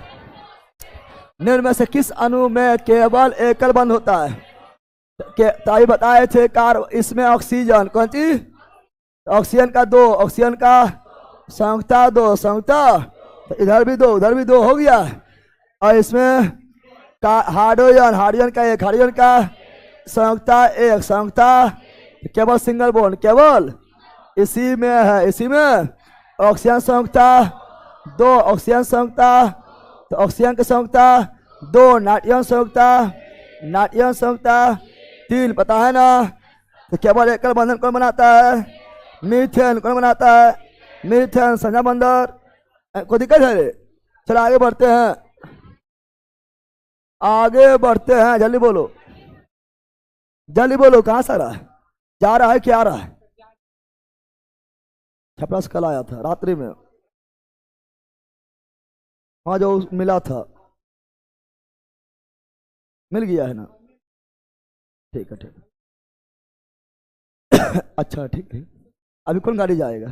निम्न में से किस अणु में केवल एकल बंध होता है? ताई बताए थे इसमें ऑक्सीजन, कौन चीज? ऑक्सीजन का 2, ऑक्सीजन का संयुक्ता 2 संयुक्ता, तो इधर भी 2 उधर भी 2 हो गया। और इसमें हाइड्रोजन का 1, हाइड्रोजन का संयुक्ता 1 संयुक्ता, केवल सिंगल बॉन्ड, केवल इसी में है। इसी में ऑक्सीजन संयुक्ता 2, ऑक्सीजन संयुक्ता, तो ऑक्सीजन की संयुक्ता 2, नाइट्रोजन संयुक्ता, नाइट्रोजन संयुक्ता 3, पता है ना? तो केवल एकल बंधन कौन बनाता है? मीथेन। कौन बनाता है? मीथेन। संजय बंदर, कोई दिक्कत है रे? चलो आगे बढ़ते हैं, आगे बढ़ते हैं। जल्दी बोलो, जल्दी बोलो, कहाँ से आ रहा है? जा रहा है क्या आ रहा है? छपरा से कल आया था रात्रि में, वहां जो मिला था, मिल गया है ना? ठीक है, ठीक है। अच्छा, ठीक है। अभी कौन गाड़ी जाएगा?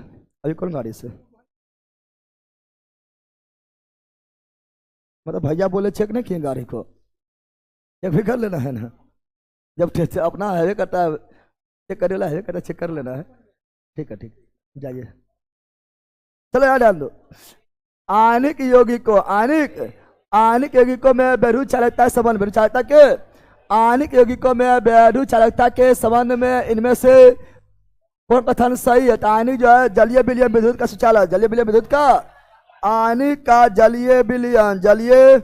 अभी कौन गाड़ी से? मतलब भैया बोले चेक नहीं किए गाड़ी को, चेक भी कर लेना है ना। जब अपना हाईवे करता है, चेक करेला, हाईवे करता चेक कर लेना है। ठीक है, ठीक, जाइए। चलो यार डाल दो। आयनिक यौगिकों, आयनिक यौगिकों में वैद्युत चालकता संबंध, वैद्युत चालकता के आयनिक यौगिकों में वैद्युत चालकता के संबंध में इनमें से कौन कथन सही है? तो आयनिक जो है जलीय विलयन विद्युत का सुचालक, जलीय विलयन विद्युत का, आयनिक का जलीय विलयन, जलीय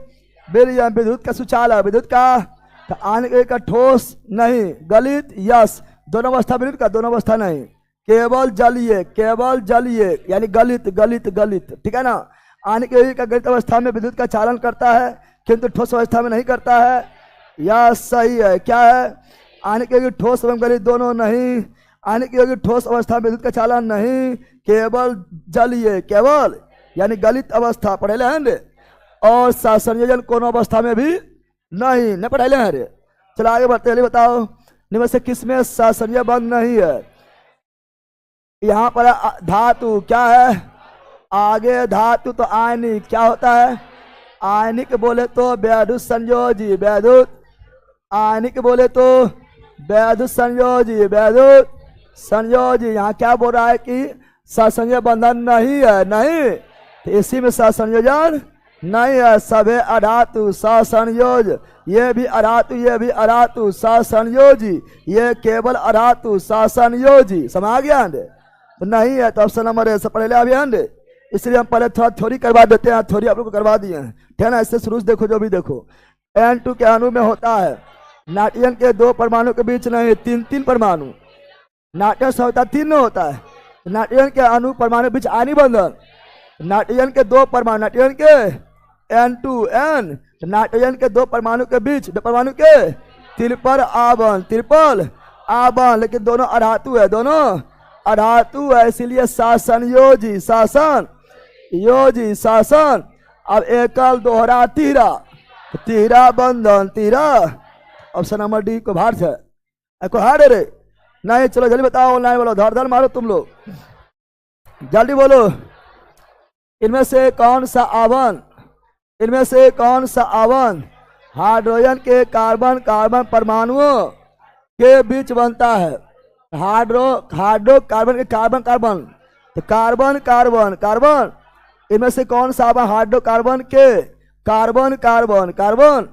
विलयन विद्युत का सुचालक, विद्युत का। तो आयनिक का ठोस नहीं, गलित यस, दोनों अवस्था विद्युत का, दोनों अवस्था नहीं, केवल जलीय यानी गलित गलित गलित, ठीक है ना? आयनिक यौगिक का गलित अवस्था में विद्युत का चालन करता है किंतु ठोस अवस्था में नहीं करता है। यह सही है। क्या है? आयनिक यौगिक ठोस एवं गलित दोनों नहीं, आयनिक यौगिक ठोस अवस्था में विद्युत का चालन नहीं, केवल जलीय, केवल यानी गलित अवस्था पढ़े हैं रे। और सहसंयोजन कोनो अवस्था में भी नहीं, न पढ़े हैं रे। चलो आगे बढ़ते हैं, बताओ निम्न से किसमें सहसंयोजन बंध नहीं है? यहाँ पर धातु क्या है? आगे धातु तो आयनिक क्या होता है? आयनिक बोले तो वैद्युत संयोजी, वैद्युत। आयनिक बोले तो वैद्युत संयोजी, वैद्युत संयोजी। यहाँ क्या बोल रहा है कि सहसंयोजन बंधन नहीं है, नहीं, तो इसी में सहसंयोजन नहीं है। सभे अधातु सहसंयोज, ये भी अधातु, ये भी अधातु सहसंयोजी, ये केवल अधातु सहसंयोजी। समझ गया? तो नहीं है, तो ऑप्शन नंबर ए से पढ़े ले अभी अंडे। इसलिए हम पहले थोड़ा थ्योरी करवा देते हैं, थ्योरी आप लोग को करवा दिए हैं, ठीक है ना? इससे शुरू से देखो, जो भी देखो। N2 के अणु में होता है नाइट्रोजन के 2 परमाणु के बीच नहीं, 3 परमाणु। नाइट्रोजन संयुक्ता 3 में होता है, नाइट्रोजन के अणु परमाणु के बीच आयनिक बंधन। नाइट्रोजन के 2 परमाणु, नाइट्रोजन के N2N, नाइट्रोजन के 2 परमाणु के बीच, 2 परमाणु के त्रिपल आवन, त्रिपल आवन, लेकिन दोनों अधातु है, दोनों अधातु है, इसलिए सहसंयोजी, शासन योजी, शासन। अब एकल दोहरा तीहरा, तीहरा बंधन, तीहरा। ऑप्शन नंबर डी को भार है, को हार रे नहीं। चलो जल्दी बताओ, ऑनलाइन बोलो, धर धर मारो तुम लोग। जल्दी बोलो। इनमें से कौन सा आवन, इनमें से कौन सा आवन हाइड्रोजन के कार्बन कार्बन परमाणुओं के बीच बनता है? हाइड्रो कार्बन के कार्बन कार्बन, तो कार्बन कार्बन कार्बन, इनमें से कौन सा आवन हाइड्रोकार्बन के कार्बन कार्बन कार्बन,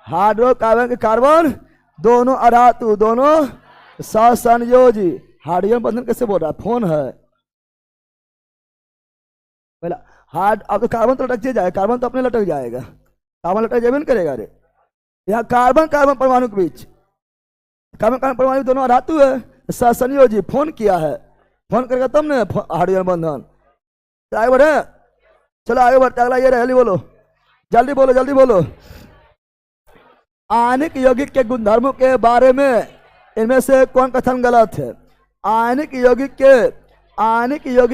हाइड्रोकार्बन के कार्बन दोनों अधातु, दोनों ससंयोजी। हाइड्रोजन बंधन कैसे बोल रहा है? फोन है पहला हार्ड। अब तो कार्बन तो लटक जाएगा, कार्बन तो अपने लटक जाएगा, कार्बन लटक जाए नहीं करेगा रे। यहाँ कार्बन कार्बन परमाणु के बीच, कार्बन कार्बन परमाणु दोनों धातु है, ससंयोजी। फोन किया है, फोन करेगा तब ने हाइड्रोजन बंधन। तो आगे बढ़े, चलो आगे बढ़ते, अगला ये जल्दी बोलो, जल्दी बोलो, जल्दी बोलो। आयनिक यौगिक के गुणधर्मों के बारे में इनमें से कौन कथन गलत है? आयनिक यौगिक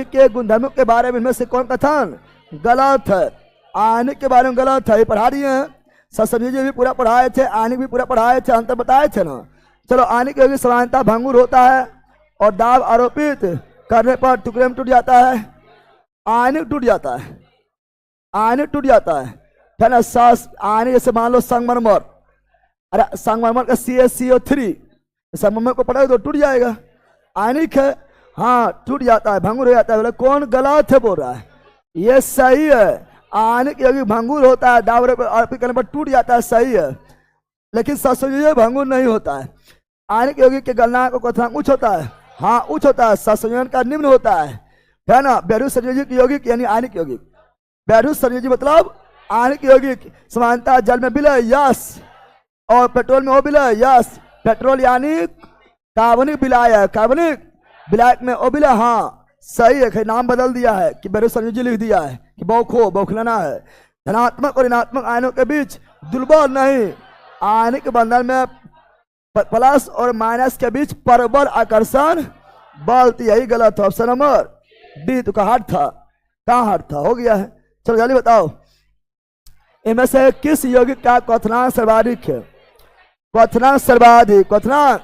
के गुणधर्मों के बारे में इनमें से कौन कथन गलत है? आयनिक के बारे में गलत है, ये पढ़ा दिए हैं। ससंयोजी भी पूरा पढ़ाए थे, आयनिक भी पूरा पढ़ाए थे, अंतर बताए थे ना। चलो, आयनिक यौगिक सामान्यतः भंगुर होता है और दाब आरोपित करने पर टुकड़े में टूट जाता है। आयनिक टूट जाता है, आयनिक टूट जाता है ना। आयनिक जैसे मान लो संगमरमर, अरे संगमरमर का CaCO3, संगमरमर को पढ़ोगे तो टूट जाएगा, आयनिक है। हाँ, टूट जाता है, भंगुर हो जाता है। बोले कौन गलत है बोल रहा है? ये सही है। आयनिक यौगिक भंगुर होता है, दाब आरोपित करने पर टूट जाता है, सही है। लेकिन ससंयोजी भंगुर नहीं होता है। आयनिक यौगिक के गलनांक और क्वथनांक उच्च होता है, हाँ उच्च होता है, ससंयोजन का निम्न होता है ना। बैरुत संयोजित यौगिक यानी आयनिक यौगिक, बैरुत संयोजी मतलब आयनिक यौगिक सामान्यतः जल में विलय, यस, और पेट्रोल में वो विलय, यस। पेट्रोल यानी कार्बनिक विलाय है, कार्बनिक विलायक में ओ विलय, हाँ सही है। नाम बदल दिया है कि बैरुत संयोजी लिख दिया है कि बौखलाना है। धनात्मक और ऋणात्मक आयनों के बीच दुर्बल नहीं, आयनिक बंधन में प्लस और माइनस के बीच परबल आकर्षण बल। तो यही गलत है, ऑप्शन नंबर डी। तो कहाँ था, कहाँ हार्ड था, हो गया है। चलो जल्दी बताओ, इनमें से किस यौगिक का क्वथनांक सर्वाधिक है? क्वथनांक सर्वाधिक, क्वथनांक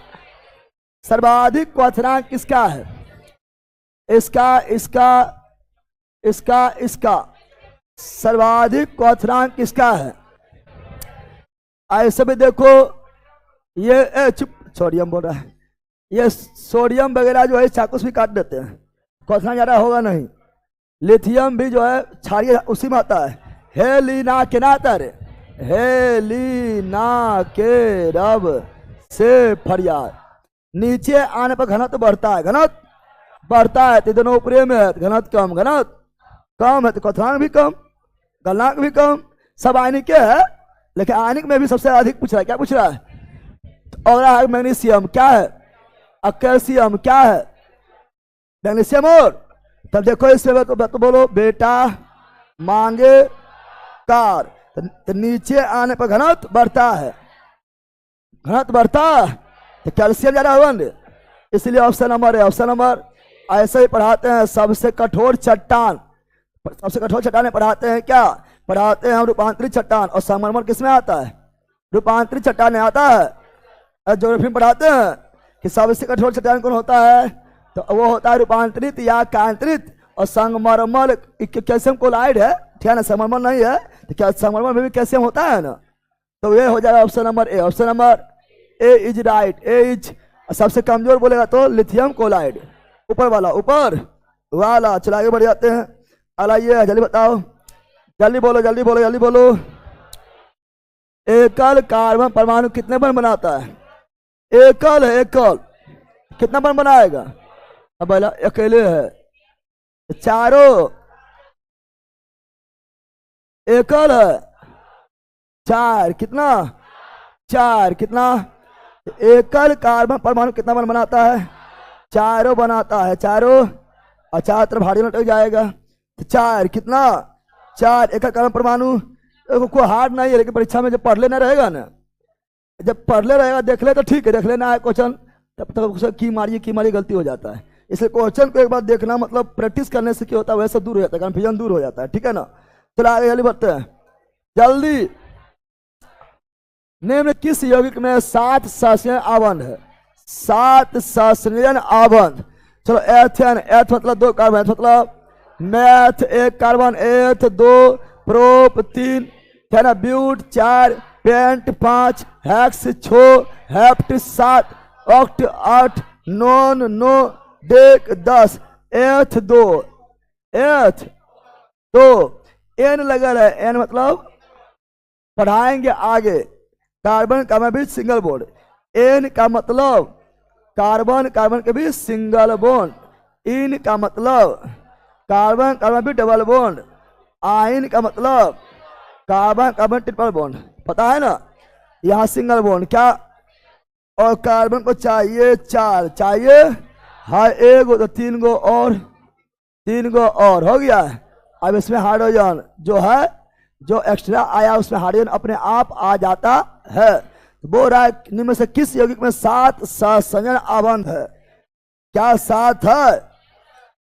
सर्वाधिक क्वथनांक किसका है? इसका, इसका, इसका, इसका सर्वाधिक क्वथनांक किसका है? ऐसे भी देखो, ये चुप, सोडियम बोल रहा है, ये सोडियम वगैरह जो है चाकू से भी काट देते हैं, क्वथनांक ज्यादा होगा नहीं। लिथियम भी जो है क्षारीय उसी में आता है। हेलिना के ना आता है, हेलिना के रब से फरियाद। नीचे आने पर घनत्व बढ़ता है, घनत्व बढ़ता है, तो दोनों ऊपरे में है, घनत्व कम, घनत्व कम है तो क्वथनांक भी कम, गलनांक भी कम। सब आयनिक के है, लेकिन आयनिक में भी सबसे अधिक पूछ रहा है। क्या पूछ रहा है? और है मैग्नीशियम, क्या है? कैल्शियम, क्या है? मैग्नीशियम। और तब देखो इसमें तो बोलो बेटा मांगे कार, तो नीचे आने पर घनत्व बढ़ता है, घनत्व बढ़ता है तो कैल्शियम ज्यादा होगा, इसलिए ऑप्शन नंबर है, ऑप्शन नंबर। ऐसे ही पढ़ाते हैं सबसे कठोर चट्टान, सबसे कठोर चट्टान पढ़ाते हैं, क्या पढ़ाते हैं हम? रूपांतरित चट्टान। और संगमरमर किसमें आता है? रूपांतरित चट्टान में आता है। ज्योग्राफी में पढ़ाते हैं कि सबसे कठोर चट्टान कौन होता है, तो वो होता है रूपांतरित या कांतरित। और संगमरमर कैल्शियम क्लोराइड है, ठीक है ना, संगमरमर नहीं है, तो क्या संगमरमर में भी कैल्शियम होता है ना, तो ये हो जाएगा option number A. Option number A is right, A is. सबसे कमजोर बोलेगा तो लिथियम क्लोराइड, ऊपर वाला, ऊपर वाला। चलो आगे बढ़ जाते हैं, अला ये जल्दी बताओ, जल्दी बोलो, जल्दी बोलो, जल्दी बोलो। एकल कार्बन परमाणु कितने बंध बनाता है? एकल है, एकल कितना बंध बनाएगा? अब पहला अकेले है, चारों एकल है, चार कितना? चार कितना? एकल कार्बन परमाणु कितना बंध बनाता है? चारों बनाता है, चारों। और चार तरफ भारी लटक जाएगा, तो चार कितना? चार एकल कार्बन परमाणु। कोई हार्ड नहीं है, लेकिन परीक्षा में जब पढ़ लेना रहेगा ना, जब पढ़ ले रहेगा, देख ले तो ठीक है, देख लेना है क्वेश्चन, तब तक की मारिए गलती हो जाता है। इसलिए क्वेश्चन को एक बार देखना, मतलब प्रैक्टिस करने से क्या होता है, वैसे दूर हो जाता है, कन्फ्यूजन दूर हो जाता है, ठीक है ना। चलो आगे जल्दी बढ़ते हैं, जल्दी। निम्न किस यौगिक में 7 सहसंयोजन आबंध है? 7 सहसंयोजन आबंध। चलो एथेन, एथ मतलब 2 कार्बन, मतलब मैथ 1 कार्बन, एथ 2, प्रोप 3, है ना, but 4, pent 5, hex 6, hept 7, oct 8, non 9, dec 10, eth 2, एथ 2, एन लगल है, एन मतलब पढ़ाएंगे आगे। कार्बन कार्बन भी सिंगल बॉन्ड, एन का मतलब कार्बन कार्बन के भी सिंगल बॉन्ड, इन का मतलब कार्बन कार्बन भी डबल बॉन्ड, आइन का मतलब कार्बन कार्बन ट्रिपल बॉन्ड, पता है ना। यहाँ सिंगल बॉन्ड क्या, और कार्बन को चाहिए 4, चाहिए हाँ 1 तो 3 गो और 3 गो और हो गया। अब इसमें हाइड्रोजन जो है, जो एक्स्ट्रा आया उसमें हाइड्रोजन अपने आप आ जाता है। बोल रहा है निम्न से किस यौगिक में 7 सहसंयोजन आबंध है? क्या 7 है?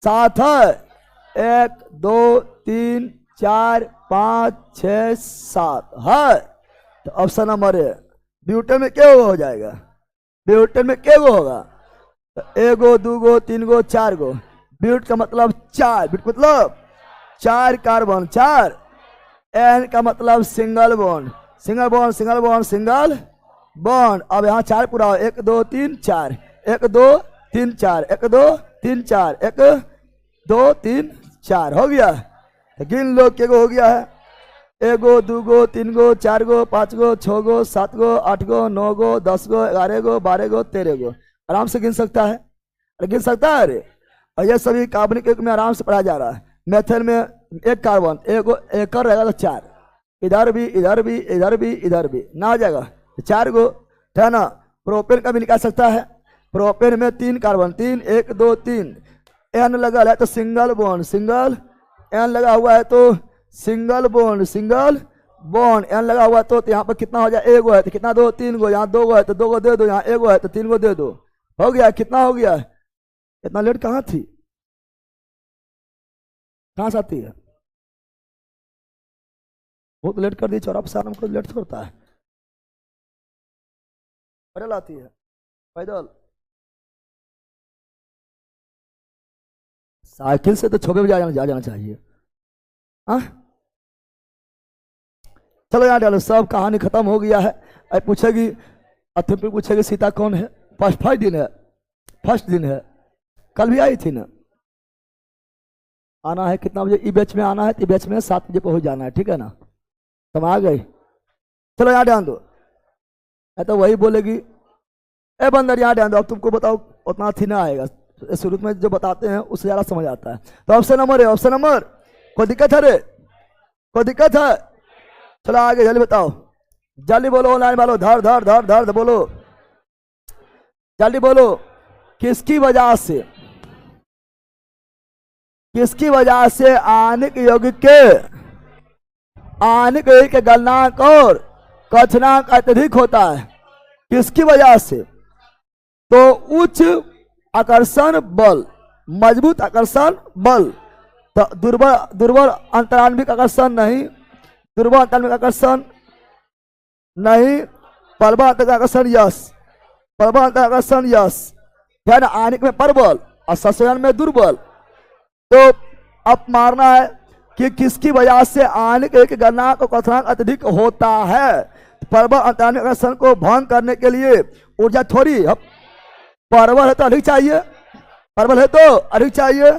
7 है। 1 2 3 4 5 6 7 है। तो ऑप्शन नंबर ए। ब्यूटेन में क्या हो जाएगा? ब्यूटेन में क्या होगा? तो 1 गो 2 गो 3 गो 4 गो। ब्यूट का मतलब 4, ब्यूट मतलब 4 कार्बन 4। एन का मतलब single bond, single bond single bond single bond. अब यहाँ 4 पूरा 1 2 3 4, 1 2 3 4, 1 2 3 4, 1 2 3 4 हो गया। तो गिन लो क्या हो गया है? 1 गो 2 गो 3 गो 4 गो 5 गो 6 गो 7 गो 8 गो 9 गो 10 गो 11 गो 12 गो 13 गो। आराम से गिन सकता है, अरे गिन सकता है। अरे और ये सभी कार्बनिक में आराम से पढ़ा जा रहा है। मेथड में 1 कार्बन, एक रहेगा तो 4, इधर भी इधर भी इधर भी इधर भी ना आ जाएगा 4 गो, है ना। प्रोपेन का भी निकाल सकता है। प्रोपेन में 3 कार्बन, 3 1 2 3। एन लगा है तो सिंगल बॉन्ड सिंगल, एन लगा हुआ है तो single bond single bond. N लगा हुआ तो यहाँ पर कितना हो जाए? 1 गो है तो कितना 2 3 गो, यहाँ 2 गो है तो 2 गो दे दो, यहाँ 1 गो है तो 3 गो दे दो। हो गया, कितना हो गया? इतना लेट कहाँ थी, कहाँ से आती है? बहुत लेट कर दी चौराहा सारा, हमको लेट होता है। पैदल आती है, पैदल साइकिल से तो 6 बजे आ जाना चाहिए। हाँ चलो यहाँ डालो, सब कहानी खत्म हो गया है। अब पूछेगी अथर्व पूछेगी सीता कौन है? फर्स्ट दिन है, फर्स्ट दिन है। कल भी आई थी ना। आना है कितना बजे? ई बैच में आना है तो बैच में 7 बजे पहुंच जाना है, ठीक है ना। तुम आ गई, चलो यहाँ ध्यान दो। तो वही बोलेगी ए बंदर यहाँ ध्यान दो। अब तुमको बताओ उतना थी ना आएगा, शुरू में जो बताते हैं उससे ज़्यादा समझ आता है। तो ऑप्शन नंबर है, ऑप्शन नंबर। कोई दिक्कत है रे? कोई दिक्कत है? चलो आगे जल्दी बताओ, जल्दी बोलो ऑनलाइन वालों, धर धर धर धर बोलो, जल्दी बोलो। किसकी वजह से, किसकी वजह से आणविक यौगिक के गलनांक और कथनांक अत्यधिक होता है? किसकी वजह से? तो उच्च आकर्षण बल, मजबूत आकर्षण बल। तो दुर्बल अंतराण्विक आकर्षण नहीं, दुर्बल अंतराण्विक आकर्षण नहीं, प्रबल अंतराण्विक आकर्षण यस, प्रबल अंतराण्विक आकर्षण यस, है ना। आणविक में प्रबल और संयोजन में दुर्बल। तो अब मारना है कि किसकी वजह से आणविक के गलनांक और कथनांक अत्यधिक होता है। प्रबल अंतराण्विक आकर्षण को भंग करने के लिए ऊर्जा थोड़ी, प्रबल है तो अधिक चाहिए, प्रबल है तो अधिक चाहिए,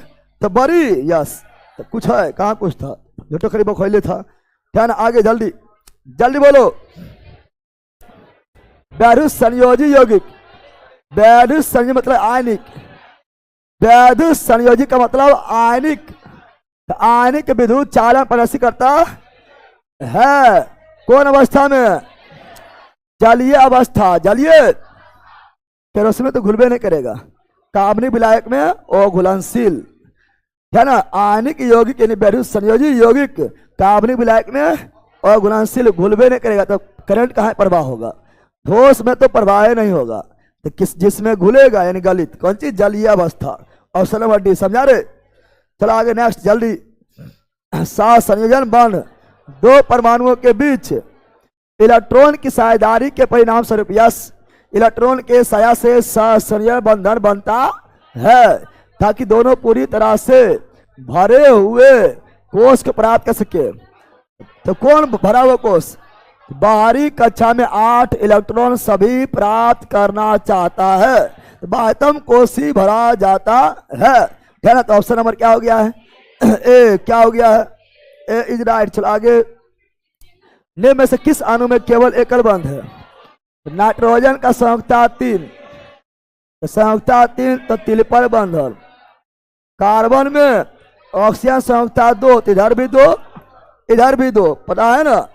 तो बड़ी यस। तो कुछ है, कहाँ कुछ था, जो तो करीब खोले था, क्या ना। आगे जल्दी जल्दी बोलो। वैद्युत संयोजी यौगिक, वैद्युत संयोजी मतलब आयनिक, वैद्युत संयोजी का मतलब आयनिक। आयनिक विद्युत चालन प्रदर्शित करता है कौन अवस्था में? जलीय अवस्था, जलीय। केरोसिन में तो घुलबे नहीं करेगा, कार्बनिक विलायक में और घुलनशील, है ना। आयनिक यौगिक यानी वैद्युत संयोजी यौगिक कार्बनिक विलायक में और घुलनशील, घुलबे नहीं करेगा तो करंट कहाँ प्रवाह होगा? ठोस में तो प्रवाह नहीं होगा, तो किस जिसमें घुलेगा यानी गलित, कौन चीज? जलीय अवस्था। ऑप्शन नंबर डी, समझा रहे? चलो आगे नेक्स्ट जल्दी। सहसंयोजन बंध, दो परमाणुओं के बीच इलेक्ट्रॉन की साझेदारी के परिणाम स्वरूप यस इलेक्ट्रॉन के साया से सहसंयोजन बंधन बनता है, ताकि दोनों पूरी तरह से भरे हुए कोष को प्राप्त कर सके। तो कौन भरा हुआ कोष? बाहरी कक्षा में 8 इलेक्ट्रॉन सभी प्राप्त करना चाहता है तो बाह्यतम कोष ही भरा जाता है। है ना? तो ऑप्शन नंबर क्या हो गया है? ए क्या हो गया है? ए इज राइट। चलो आगे। निम्न में से किस अणु में केवल एकल बंध है? नाइट्रोजन का संयुक्ता 3, तो संयुक्ता 3 तो तिलपर बंधन। कार्बन में ऑक्सीजन संयुक्ता 2, तो इधर भी 2 इधर भी 2, पता है ना?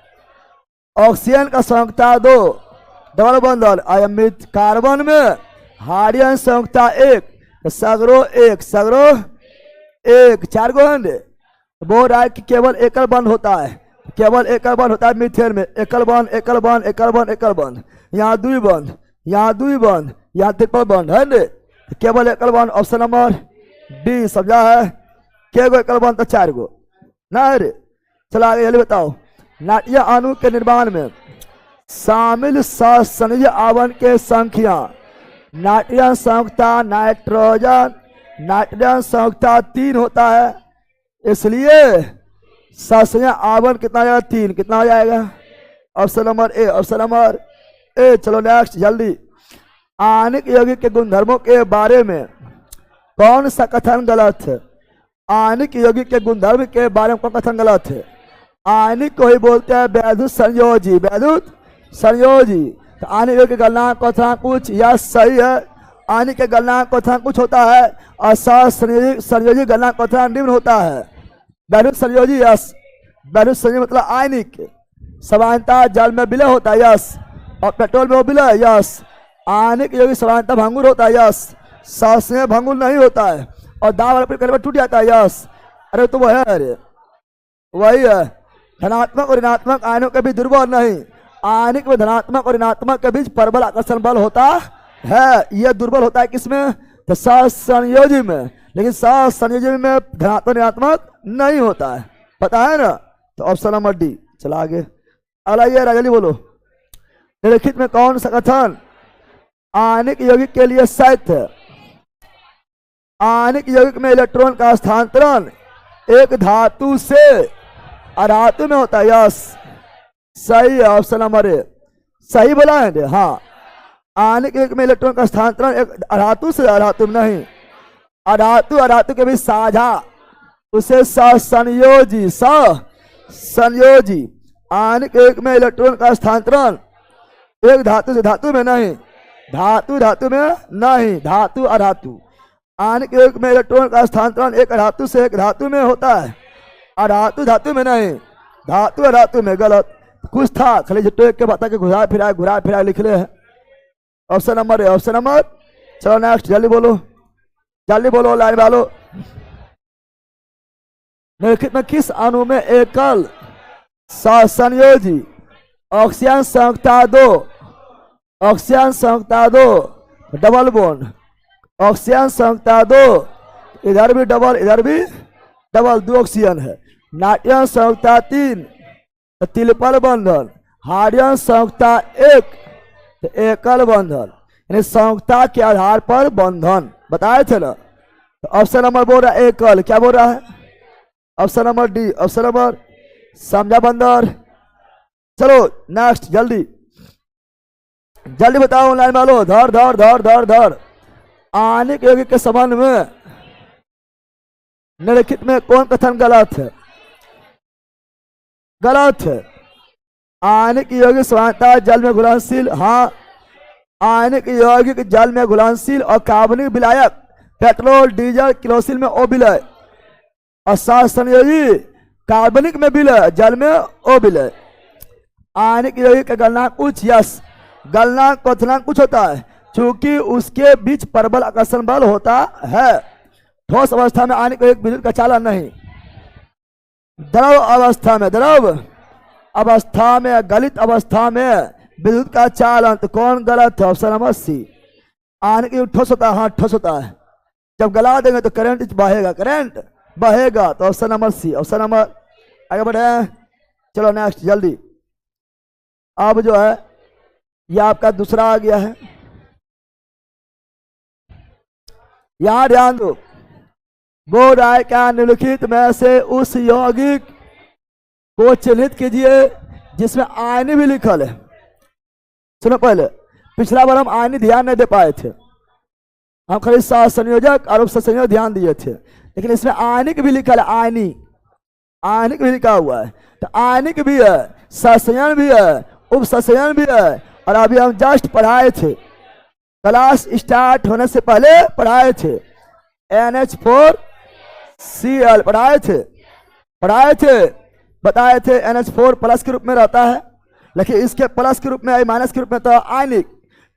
ऑक्सीजन का संयुक्ता 2 डबल बंधन। अयमित कार्बन में हाइड्रोजन संयुक्ता 1, तो सगरो 1 सगरो 1, 4 गो है। बोल रहा है कि केवल एकल बंध होता है, केवल एकल बंध होता है मीथेन में। एकल बंध एकल बंध एकल बंध एकल बंध, यहाँ दुई बंध यहाँ दुई बंध यहाँ ट्रिपल बंध है ने, केवल एकल बंध। ऑप्शन नंबर डी समझा है? के गो एकल बंध? तो 4 गो ना रे। चलो आगे जल्दी बताओ। नाट्य अणु के निर्माण में शामिल सहसंयोजी आवरण के संख्या। नाइट्रोजन संयुक्ता नाइट्रोजन संयुक्ता 3 होता है, इसलिए सहसंयोजी आवरण कितना हो जाएगा? 3। कितना हो जाएगा? Option number A. Option number ए। चलो नेक्स्ट जल्दी। आणविक यौगिक के गुणधर्मों के बारे में कौन सा कथन गलत है? आणविक यौगिक के गुणधर्म के बारे में कौन कथन गलत है? आणविक को ही बोलते हैं वैद्युत संयोजी, वैद्युत संयोजी। तो आणविक यौगिक के गलनांक क्वथनांक कुछ यह सही है। आणविक के गलनांक क्वथनांक कुछ होता है और संयोजी गलनांक क्वथनांक निम्न होता है। वैद्युत संयोजी यस, वैद्युत संयोजी मतलब आयनिक। समानता जल में विलय होता है यस, और पेट्रोल में वो विलय यस। आणविक यौगिक समानता भंगुर होता है यस, सहसंयोजी भंगुर नहीं होता है, और दाब वाला करने पर टूट जाता है यस। अरे तो वो है, अरे वही है। धनात्मक और ऋणात्मक आयनों के बीच दुर्बल नहीं। आणविक में धनात्मक और ऋणात्मक के बीच प्रबल आकर्षण बल होता है। यह दुर्बल होता है किसमें? तो सहसंयोजी में, लेकिन सहसंयोजी में धनात्मक ऋणात्मक नहीं होता है, पता है ना? तो ऑप्शन नंबर डी। चला आगे। अलाइए राजली बोलो। निम्नलिखित में कौन सा कथन आणविक यौगिक के लिए सत्य है? आणविक यौगिक में इलेक्ट्रॉन का स्थानांतरण एक धातु से अधातु में होता है यस, सही है। ऑप्शन नंबर ए सही बोला है। हाँ, आणविक यौगिक में इलेक्ट्रॉन का स्थानांतरण एक अधातु से अधातु में नहीं, अधातु अधातु के बीच साझा, उसे सहसंयोजी संयोजी। आणविक यौगिक में इलेक्ट्रॉन का स्थानांतरण एक धातु से धातु में नहीं, धातु धातु में नहीं, धातु अधातु। आणविक यौगिक में इलेक्ट्रॉन का स्थानांतरण एक धातु से एक धातु में होता है, अधातु धातु में नहीं, धातु अधातु में। गलत कुछ था, खाली जुट्टो एक के बता के घुरा फिरा लिख ले है। ऑप्शन नंबर है। Option number. चलो नेक्स्ट जल्दी बोलो लाइन वालो। निम्नलिखित में किस अणु में एकल सहसंयोजी ऑक्सीजन संयुक्ता 2, ऑक्सीजन संयुक्ता 2 डबल बॉन्ड, ऑक्सीजन संयुक्ता 2 इधर भी डबल इधर भी डबल, 2 ऑक्सीजन है। नाइट्रोजन संयुक्ता 3 तिलपल बंधन, हाइड्रोजन संयुक्ता 1 तो एकल बंधन, यानी संयुक्ता के आधार पर बंधन बताए थे ना। तो ऑप्शन नंबर बोल रहा है एकल, क्या बोल रहा है? Option number D. Option number समझा बंदर। चलो नेक्स्ट जल्दी बताओ ऑनलाइन वालों। धर आणविक यौगिक के संबंध में निम्नलिखित में कौन कथन गलत है? गलत है। आणविक यौगिक सामान्यतः जल में घुलनशील। हाँ, आणविक यौगिक जल में घुलनशील और कार्बनिक विलायक पेट्रोल डीजल किरोसिन में ओ विलय, और सहसंयोजी कार्बनिक में विलय, जल में ओ विलय। आणविक यौगिक का गलनांक कुछ यस, गलनांक क्वथनांक कुछ होता है, चूंकि उसके बीच प्रबल आकर्षण बल होता है। ठोस अवस्था में आणविक यौगिक विद्युत का चालन नहीं, द्रव अवस्था में गलित अवस्था में विद्युत का चालन। तो कौन गलत है? Option number C. आणविक यौगिक ठोस होता है। हाँ ठोस होता है, जब गला देंगे तो करंट बहेगा, तो option number C. Option number आगे बढ़े। चलो नेक्स्ट जल्दी। अब जो है यह आपका दूसरा आ गया है, यहां ध्यान दो। बोल रहा है क्या निम्नलिखित में से उस यौगिक को चिन्हित कीजिए जिसमें आयनी भी लिखल है। सुनो पहले, पिछला बार हम आयनी ध्यान नहीं दे पाए थे, हम खाली सहसंयोजक और उपसंयोजक ध्यान दिए थे, लेकिन इसमें आयनिक भी लिखा है, आयनिक भी लिखा हुआ है। तो आयनिक भी है, सहसंयोजन भी है, उपसंयोजन भी है। और अभी हम जस्ट पढ़ाए थे, क्लास स्टार्ट होने से पहले पढ़ाए थे, NH4Cl पढ़ाए थे, बताए थे NH4 प्लस के रूप में रहता है, लेकिन इसके प्लस के रूप में माइनस के रूप में तो आयनिक,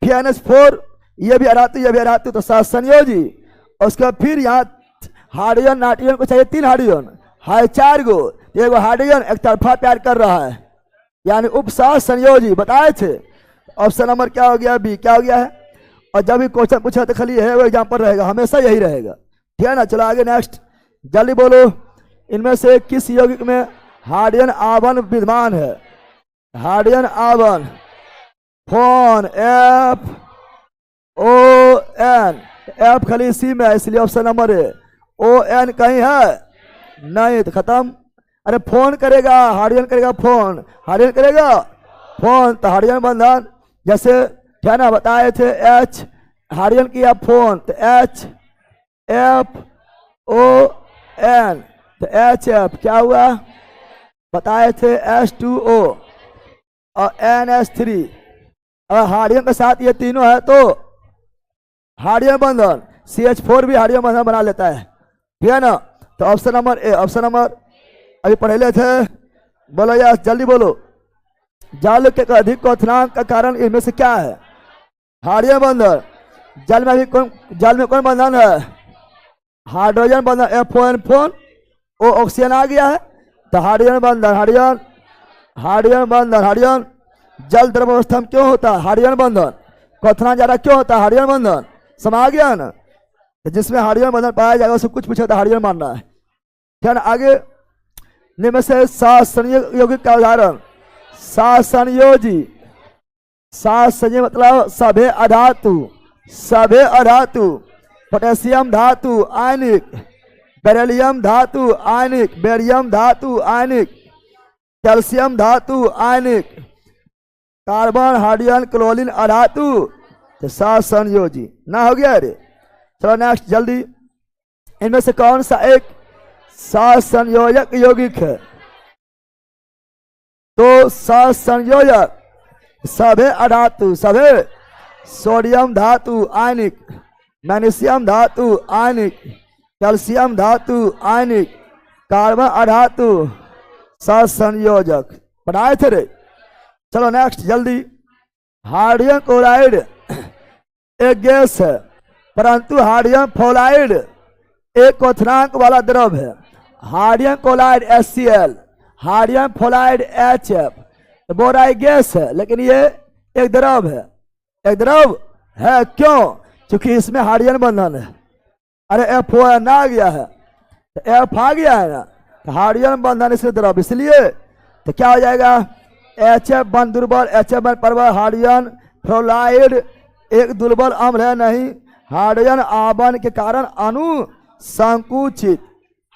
फिर NH4 ये भी हराती तो सहसंयोजी। और उसके बाद फिर यहाँ हाइड्रोजन नाइट्रोजन को चाहिए 3 हाइड्रोजन, हाई 4 गो, एगो हाइड्रोजन एक तरफा प्यार कर रहा है, यानी उपसहसंयोजी बताए थे। ऑप्शन नंबर क्या हो गया? बी। क्या हो गया है? और जब भी क्वेश्चन पूछा तो खाली है वो एग्जाम्पल रहेगा, हमेशा यही रहेगा, ठीक है ना। चलो आगे नेक्स्ट, जल्दी बोलो, इनमें से किस यौगिक में हाइड्रोजन आवन विद्यमान है? हाइड्रोजन आवन, फोन FON, F खाली सी में है इसलिए ऑप्शन नंबर है। ON कहीं है नहीं तो खत्म। अरे फोन करेगा, हाइड्रोजन करेगा, फोन हाइड्रोजन करेगा, फोन तो हाइड्रोजन बंधन, जैसे क्या ना बताए थे, H हाइड्रोजन किया फोन तो HFON तो HF क्या हुआ बताए थे, H2O और NH3। और हाइड्रोजन के साथ ये तीनों है तो हाइड्रोजन बंधन, CH4 भी हाइड्रोजन बंधन बना लेता है, ठीक है ना। तो option number A, option number अभी पढ़े थे, बोलो यार जल्दी बोलो। जल के अधिक क्वथनांक का कारण इनमें से क्या है? हाइड्रोजन बंधन। जल में कौन बंधन है? हाइड्रोजन बंधन, FON फोन, ओ ऑक्सीजन आ गया है तो हाइड्रोजन बंधन, हाइड्रोजन जल द्रव अवस्था में क्यों होता है? हाइड्रोजन बंधन। क्वथनांक ज्यादा क्यों होता है? हाइड्रोजन बंधन। समा गया है ना, जिसमें हाइड्रोजन बंधन पाया जाएगा उसको कुछ पूछा तो हाइड्रोजन मानना है, ठीक है ना। आगे निम्न से सहसंयोगी का उदाहरण, सहसंयोजी, सहसंयोजी मतलब सभे अधातु, पोटेशियम धातु आयनिक, बेरिलियम धातु आयनिक, बेरियम धातु आयनिक, कैल्शियम धातु आयनिक, कार्बन हाइड्रोजन क्लोरीन अधातु, तो सहसंयोजी ना हो गया रे। चलो नेक्स्ट जल्दी, इनमें से कौन सा एक सहसंयोजक यौगिक है? तो सहसंयोजक सभे अधातु, सभे सोडियम धातु आयनिक, मैग्नीशियम धातु आयनिक, कैल्शियम धातु आयनिक, कार्बन अधातु सहसंयोजक पढ़ाए थे रे। चलो नेक्स्ट जल्दी, हाइड्रोजन क्लोराइड एक गैस है, परंतु हाइड्रोजन फ्लोराइड एक क्वथनांक वाला द्रव है। Hydrogen chloride HCl, hydrogen fluoride HF, तो बोल रहा है गैस है लेकिन ये एक द्रव है, क्यों? क्योंकि इसमें हाइड्रोजन बंधन है। अरे FON आ गया है तो F आ गया है ना, तो हाइड्रोजन बंधन इसलिए द्रव, इसलिए तो क्या हो जाएगा? HF बन दुर्बल, HF बन प्रबल, हाइड्रोजन फ्लोराइड एक दुर्बल अम्ल है नहीं, हाइड्रोजन आवन के कारण अणु संकुचित,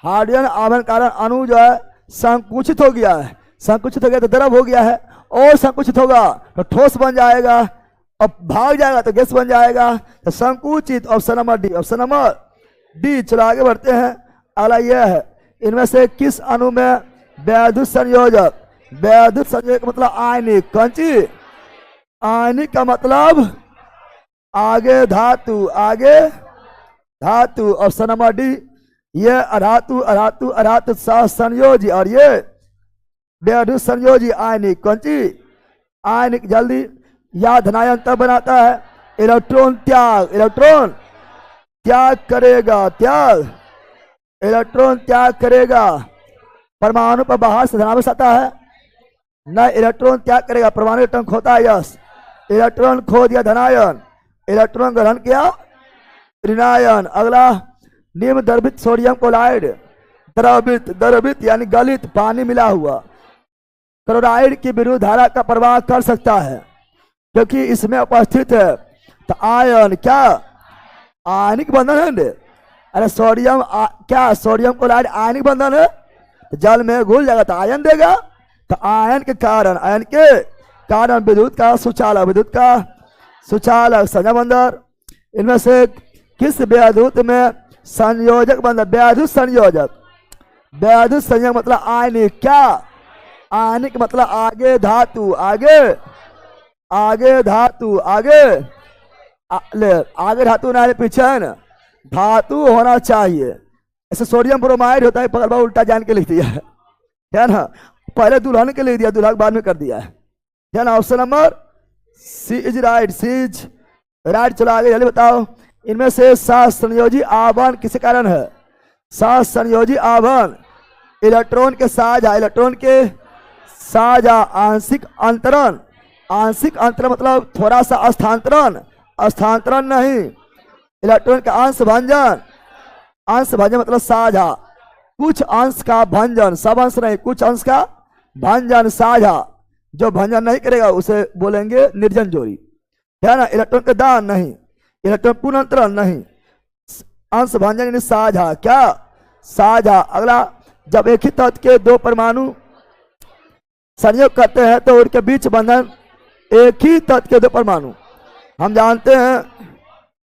हाइड्रोजन आवन कारण अणु जो है संकुचित हो गया है, तो द्रव हो गया है, और संकुचित होगा तो ठोस बन जाएगा, और भाग जाएगा तो गैस बन जाएगा, तो संकुचित। Option number D. चलो आगे बढ़ते हैं, अगला यह है, इनमें से किस अणु में वैद्युत संयोजक मतलब आयनिक, कौन चीज? आयनिक का मतलब आगे धातु, ऑप्शन नंबर डी। ये अधातु सहसंयोजी और ये वैद्युत संयोजी आयनिक, कौन चीज? आयनिक। जल्दी, या धनायन तब बनाता है इलेक्ट्रॉन त्याग, इलेक्ट्रॉन त्याग करेगा, परमाणु पर बाहर से धनावेश आता है न, इलेक्ट्रॉन त्याग करेगा, परमाणु इलेक्ट्रॉन खोता है, यस, इलेक्ट्रॉन खो दिया धनायन, इलेक्ट्रॉन ग्रहण किया ऋणायन। अगला, निम्न द्रवित सोडियम क्लोराइड, द्रवित यानी गलित पानी मिला हुआ क्लोराइड की विरुद्ध धारा का प्रवाह कर सकता है क्योंकि इसमें उपस्थित है तो आयन, क्या आयनिक बंधन है, अरे सोडियम क्या सोडियम क्लोराइड आयनिक बंधन है, तो जल में घुल जाएगा तो आयन देगा। तो आयन के कारण विद्युत का सुचालक संयोजक बंधन। इनमें से किस विद्युत में संयोजक बंधन? विद्युत संयोजक मतलब आयनिक। क्या आयनिक मतलब आगे धातु, आगे धातु ना पीछे है ना, धातु होना चाहिए। ऐसे सोडियम ब्रोमाइड होता है, पकड़ उल्टा जान के लिख दिया है ना, पहले दुल्हन के लिख दिया, दुल्हा बाद में कर दिया है ना। Option number C is right, चलो आगे जल्दी बताओ। इनमें से सहसंयोजी आवन किस कारण है? सहसंयोजी आवन इलेक्ट्रॉन के साझा आंशिक अंतरण मतलब थोड़ा सा स्थानांतरण नहीं, इलेक्ट्रॉन का अंश भंजन मतलब साझा, कुछ अंश का भंजन, सब अंश नहीं, कुछ अंश का भंजन साझा। जो भंजन नहीं करेगा उसे बोलेंगे निर्जन जोड़ी, है ना। इलेक्ट्रॉन का दान नहीं, इलेक्ट्रॉन पुनर्तरण नहीं, अंश भंजन यानी साझा। क्या साझा। अगला, जब एक ही तत्व के दो परमाणु संयोग करते हैं तो उनके बीच बंधन, एक ही तत्व के दो परमाणु हम जानते हैं,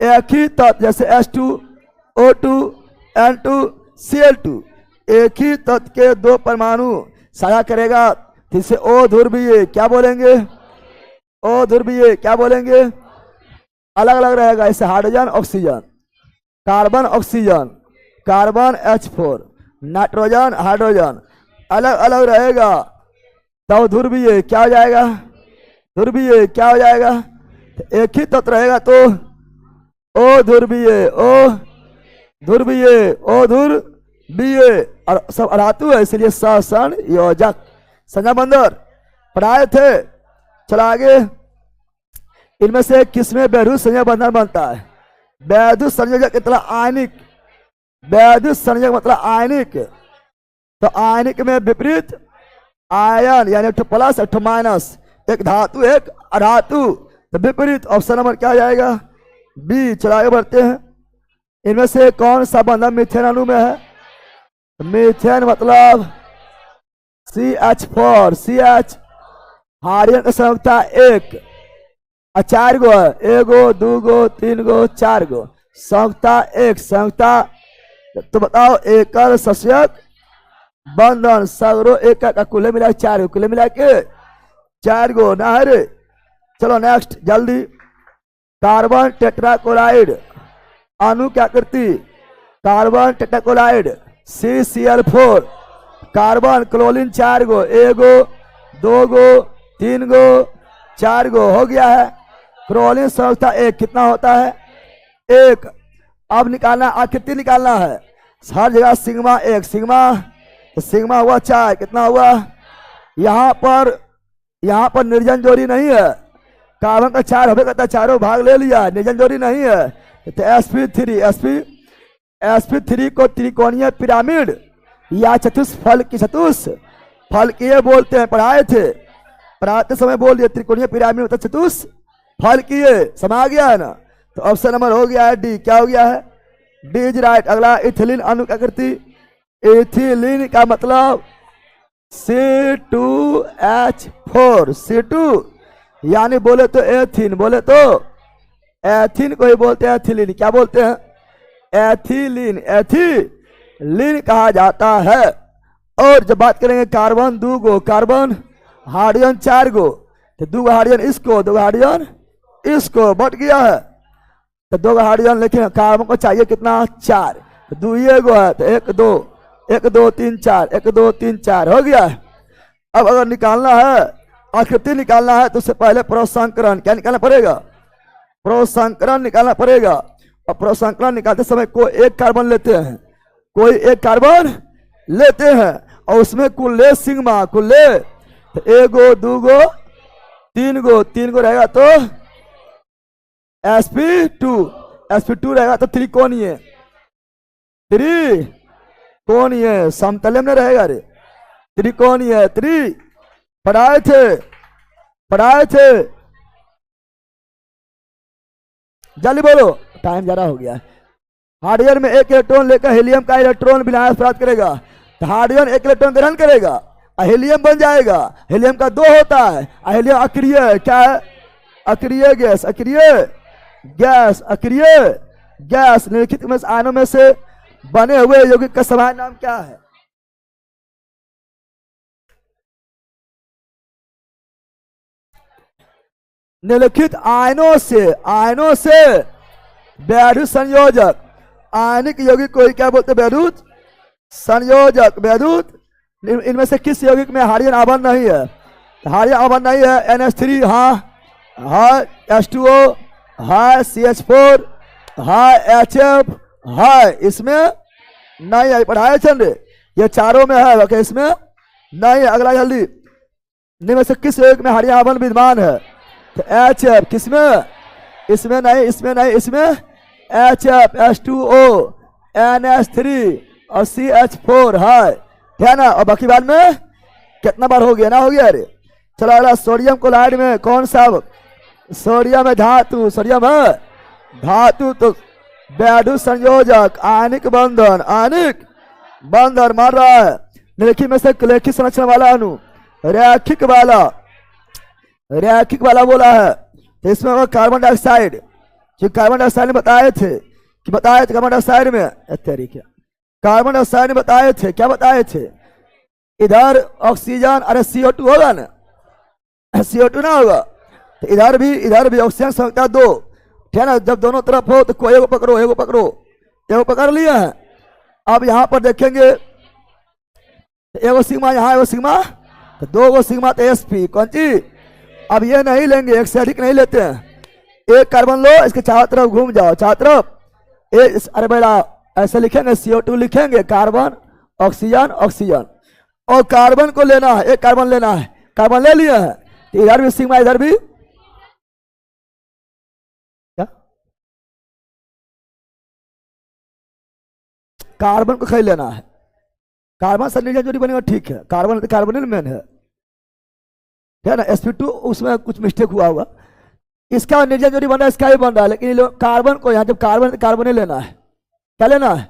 एक ही तत्व जैसे H2O2 N2 Cl2, एक ही तत्व के दो परमाणु साझा करेगा, जिसे O ध्रुवीय क्या बोलेंगे? O ध्रुवीय क्या बोलेंगे? अलग अलग रहेगा। जैसे hydrogen oxygen, carbon oxygen, carbon H4, nitrogen hydrogen, अलग अलग रहेगा। तो ध्रुवीय क्या हो जाएगा? ध्रुवीय क्या हो जाएगा? एक ही तत्व रहेगा तो ओ ध्रुवीय, और सब अधातु है, इसलिए सहसंयोजक संयोजक बंधन पढ़ाए थे। चलो आगे। इनमें से किसमें वैद्युत संयोजक बंधन बनता है? वैद्युत संयोजक मतलब आयनिक, वैद्युत संयोजक मतलब आयनिक। तो आयनिक में विपरीत आयन यानी प्लस माइनस, एक धातु एक अधातु, तो विपरीत। ऑप्शन नंबर क्या जाएगा? बी। चलो आगे बढ़ते हैं। इनमें से कौन सा बंधन मीथेन अणु में है? मीथेन मतलब CH4, CH हाइड्रोजन की संयुक्ता एक, 4 गो है, 1 गो 2 गो 3 गो 4 गो, संयुक्ता एक, संयुक्ता। तो बताओ एकल सस्यक बंधन सगरो एक का कुल मिला 4 गो, कुल मिला के 4 गो ना है रे। चलो नेक्स्ट जल्दी। कार्बन टेट्राक्लोराइड अणु की आकृति, carbon tetrachloride CCl4, carbon chlorine 4 गो, 1 गो 2 गो 3 गो 4 गो हो गया है। क्लोरीन संयुक्ता एक कितना होता है? 1। अब निकालना, आकृति निकालना है। हर जगह सिग्मा 1, सिग्मा हुआ 4, कितना हुआ? यहाँ पर निर्जन जोड़ी नहीं है, कार्बन का 4 होगा करता, चारों भाग ले लिया, निर्जन जोड़ी नहीं है। तो sp3 को त्रिकोणीय पिरामिड या चतुष्फलकीय बोलते हैं। पढ़ाते समय बोल दिए त्रिकोणीय पिरामिड मतलब चतुष्फलकीय, समा गया है ना। तो ऑप्शन नंबर हो गया है डी। क्या हो गया है? D is right. अगला, इथिलीन अणु की आकृति, इथिलीन का मतलब C2H4, C2 यानी बोले तो एथिन, बोले तो एथिन को ही बोलते हैं एथिलीन। क्या बोलते हैं? एथिलीन कहा जाता है। और जब बात करेंगे कार्बन 2 गो, कार्बन हाइड्रोजन 4 गो, तो 2 हाइड्रोजन इसको, 2 हाइड्रोजन इसको बट गया है। तो 2 हाइड्रोजन, लेकिन कार्बन को चाहिए कितना? 4, तो 2 ये गो है, तो 1 2 3 4, 1 2 3 4 हो गया है। अब अगर निकालना है, आकृति निकालना है, तो उससे पहले प्रोसंकरण क्या निकालना पड़ेगा? प्रोसंकरण निकालना पड़ेगा। और प्रोसंकरण निकालते समय कोई एक कार्बन लेते हैं, और उसमें कुल ले सिग्मा, कुल ले 1 गो 2 गो 3 गो रहेगा तो sp2 रहेगा तो त्रिकोणीय समतल में रहेगा रे, त्रिकोणीय पढ़ाए थे। जल्दी बोलो, टाइम ज्यादा हो गया। हाइड्रोजन में एक इलेक्ट्रॉन लेकर हीलियम का इलेक्ट्रॉन विन्यास प्राप्त करेगा, तो हाइड्रोजन एक इलेक्ट्रॉन ग्रहण करेगा, हीलियम बन जाएगा। हीलियम का 2 होता है, हीलियम अक्रिय है। क्या है? अक्रिय गैस, अक्रिय गैस, अक्रिय गैस। निम्नलिखित में आयनों में से बने हुए यौगिक का सामान्य नाम क्या है? निम्नलिखित आयनों से वैद्युत संयोजक, आयनिक यौगिक को क्या बोलते हैं? वैद्युत संयोजक। वैद्युत, इनमें से किस यौगिक में हाइड्रोजन आवन नहीं है? हाइड्रोजन आवन नहीं है। NH3 हाँ, H2O हाँ, CH4 हाँ, HF हाँ, इसमें नहीं है। पढ़ाए चंद्र, ये चारों में है, ओके, इसमें नहीं है। अगला जल्दी, इनमें से किस यौगिक में हाइड्रोजन आवन विद्यमान है? तो HF। किसमें? इसमें नहीं, इसमें नहीं, इसमें HF, H2O, NH3 और CH4 है ना। और बाकी बाद में कितना बार हो गया ना? हो गया। अरे चलो अगला, सोडियम क्लोराइड में कौन सा? सोडियम है धातु, सोडियम है धातु। तो वैद्युत संयोजक, आयनिक बंधन, आयनिक बंधन मार रहा है। निम्नलिखित में से रैखिक संरचना वाला अणु, रैखिक वाला बोला है, तो इसमें होगा कार्बन डाइऑक्साइड। जो कार्बन डाइऑक्साइड में बताए थे कार्बन डाइऑक्साइड में तरीके, कार्बन डाइऑक्साइड में बताए थे, क्या बताए थे? इधर ऑक्सीजन, अरे CO2 होगा ना, CO2 ना होगा, तो इधर भी ऑक्सीजन संख्या 2, ठीक है ना। जब दोनों तरफ हो तो कोई एगो पकड़ लिया है। अब यहाँ पर देखेंगे, एगो सिग्मा यहाँ, एगो सिग्मा, तो 2 सिग्मा, तो sp कौन चीज? अब ये नहीं लेंगे, एक से अधिक नहीं लेते हैं। एक कार्बन लो, इसके चारों तरफ घूम जाओ, चारों तरफ। अरे बेटा ऐसे लिखेंगे, CO2 लिखेंगे, कार्बन ऑक्सीजन ऑक्सीजन, और कार्बन को लेना है, एक कार्बन लेना है, कार्बन ले लिया है, तो इधर भी सिग्मा, इधर भी क्या, कार्बन को खरीद लेना है। कार्बन से निर्जन जोड़ी बनेगा, ठीक है, कार्बन मेन है ना। sp2 उसमें कुछ मिस्टेक हुआ होगा, इसका निर्जन जोड़ी बन रहा है, इसका ही बन रहा है, लेकिन कार्बन को यहाँ जब कार्बन ही लेना है, क्या लेना है?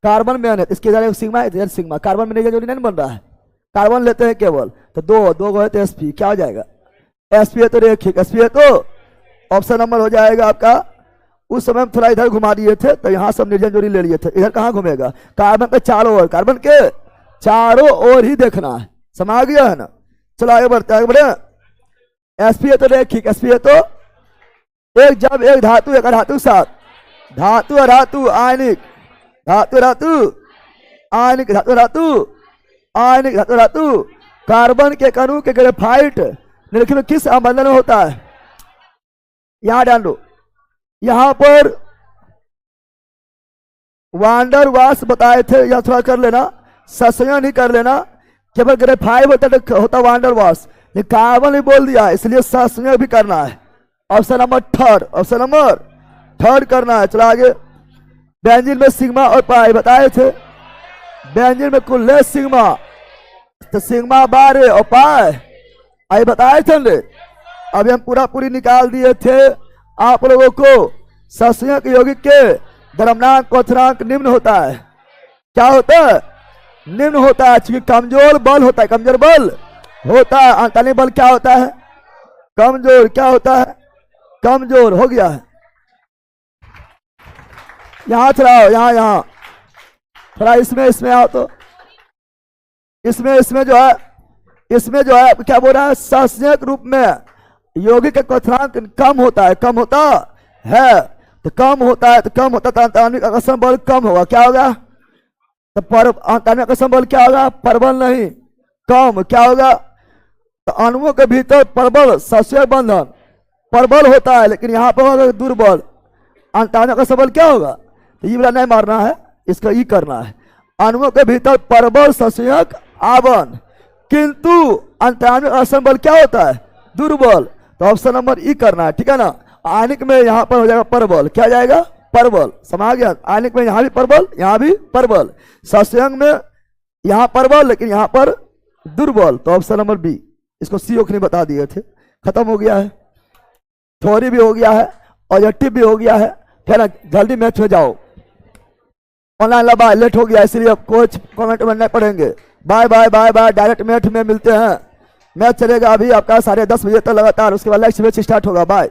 कार्बन मेन है, इसके इधर सिग्मा, इधर सिग्मा, कार्बन में निर्जन जोड़ी नहीं बन रहा है, कार्बन लेते हैं केवल, तो 2 है तो sp, क्या हो जाएगा? sp है तो रेखिक, sp है तो ऑप्शन नंबर हो जाएगा आपका। उस समय हम थोड़ा इधर घुमा दिए थे, तो यहाँ सब निर्जन जोड़ी ले लिए थे, इधर कहाँ घूमेगा? कार्बन के चारों ओर, कार्बन के चारों ओर ही देखना है, समझ गया है ना। चलो आगे बढ़ते sp है तो रेखिक, sp है तो जब एक धातु एक धातु साथ, धातु धातु आयनिक, धातु आयनिक, धातु आयनिक, धातु कार्बन के अणु के ग्रेफाइट निम्नलिखित में किस अवमंडल में होता है? यहां ध्यान दो, यहां पर वांडर वास बताए थे, यह थोड़ा कर लेना, संशोधन नहीं कर लेना। केवल ग्रेफाइट होता वांडर वास, कार्बन ही बोल दिया, इसलिए संशोधन भी करना है। ऑप्शन नंबर थर्ड करना है। चलो आगे, बेंजीन में सिग्मा और पाई बताए थे, बेंजीन में कुल सिग्मा, तो सिग्मा 12 और पाई आई बताए थे। अभी हम पूरी निकाल दिए थे आप लोगों को। संयोजक यौगिक के द्रव्यमान क्वथनांक निम्न होता है, क्या होता है? निम्न होता है, क्योंकि कमजोर बल होता है, कमजोर बल होता है। अंतर्निहित बल क्या होता है? कमजोर, क्या होता है? कमजोर हो गया है। यहां चलाओ, यहाँ थोड़ा इसमें आओ, तो इसमें जो है क्या बोल रहा है? संयोजक रूप में यौगिक का क्वथनांक कम होता है, तो कम होता है तो अंतर्निहित आकर्षण बल कम होगा, क्या होगा? तो अंतर्निहित आकर्षण बल क्या होगा? प्रबल नहीं, कम। क्या होगा? तो अणुओं के भीतर प्रबल संयोजक बंधन प्रबल होता है, लेकिन यहाँ पर दुर्बल। अंतर्निहित आकर्षण बल क्या होगा? तो ये वाला नहीं मारना है, इसका ई करना है। अणुओं के भीतर प्रबल संयोजक आवन, किंतु अंतर्निहित आकर्षण बल क्या होता है? दुर्बल। तो ऑप्शन नंबर ई करना है, ठीक है ना। आयनिक में यहाँ पर हो जाएगा प्रबल, क्या जाएगा? प्रबल, समझ गया? आयनिक में यहाँ भी प्रबल, यहाँ भी प्रबल, संयोजक में यहाँ प्रबल लेकिन यहाँ पर दुर्बल, तो ऑप्शन नंबर बी। इसको सी ओखनी बता दिए थे, खत्म हो गया है। थ्योरी भी हो गया है, ऑब्जेक्टिव भी हो गया है, है ना। जल्दी मैच में जाओ। ऑनलाइन लगा, लेट हो गया इसलिए कोच कमेंट में नहीं पढ़ेंगे। Bye bye bye bye, direct match में मिलते हैं। मैच चलेगा अभी आपका 10:30 बजे तक लगातार, उसके बाद लाइव मैच स्टार्ट होगा। बाय।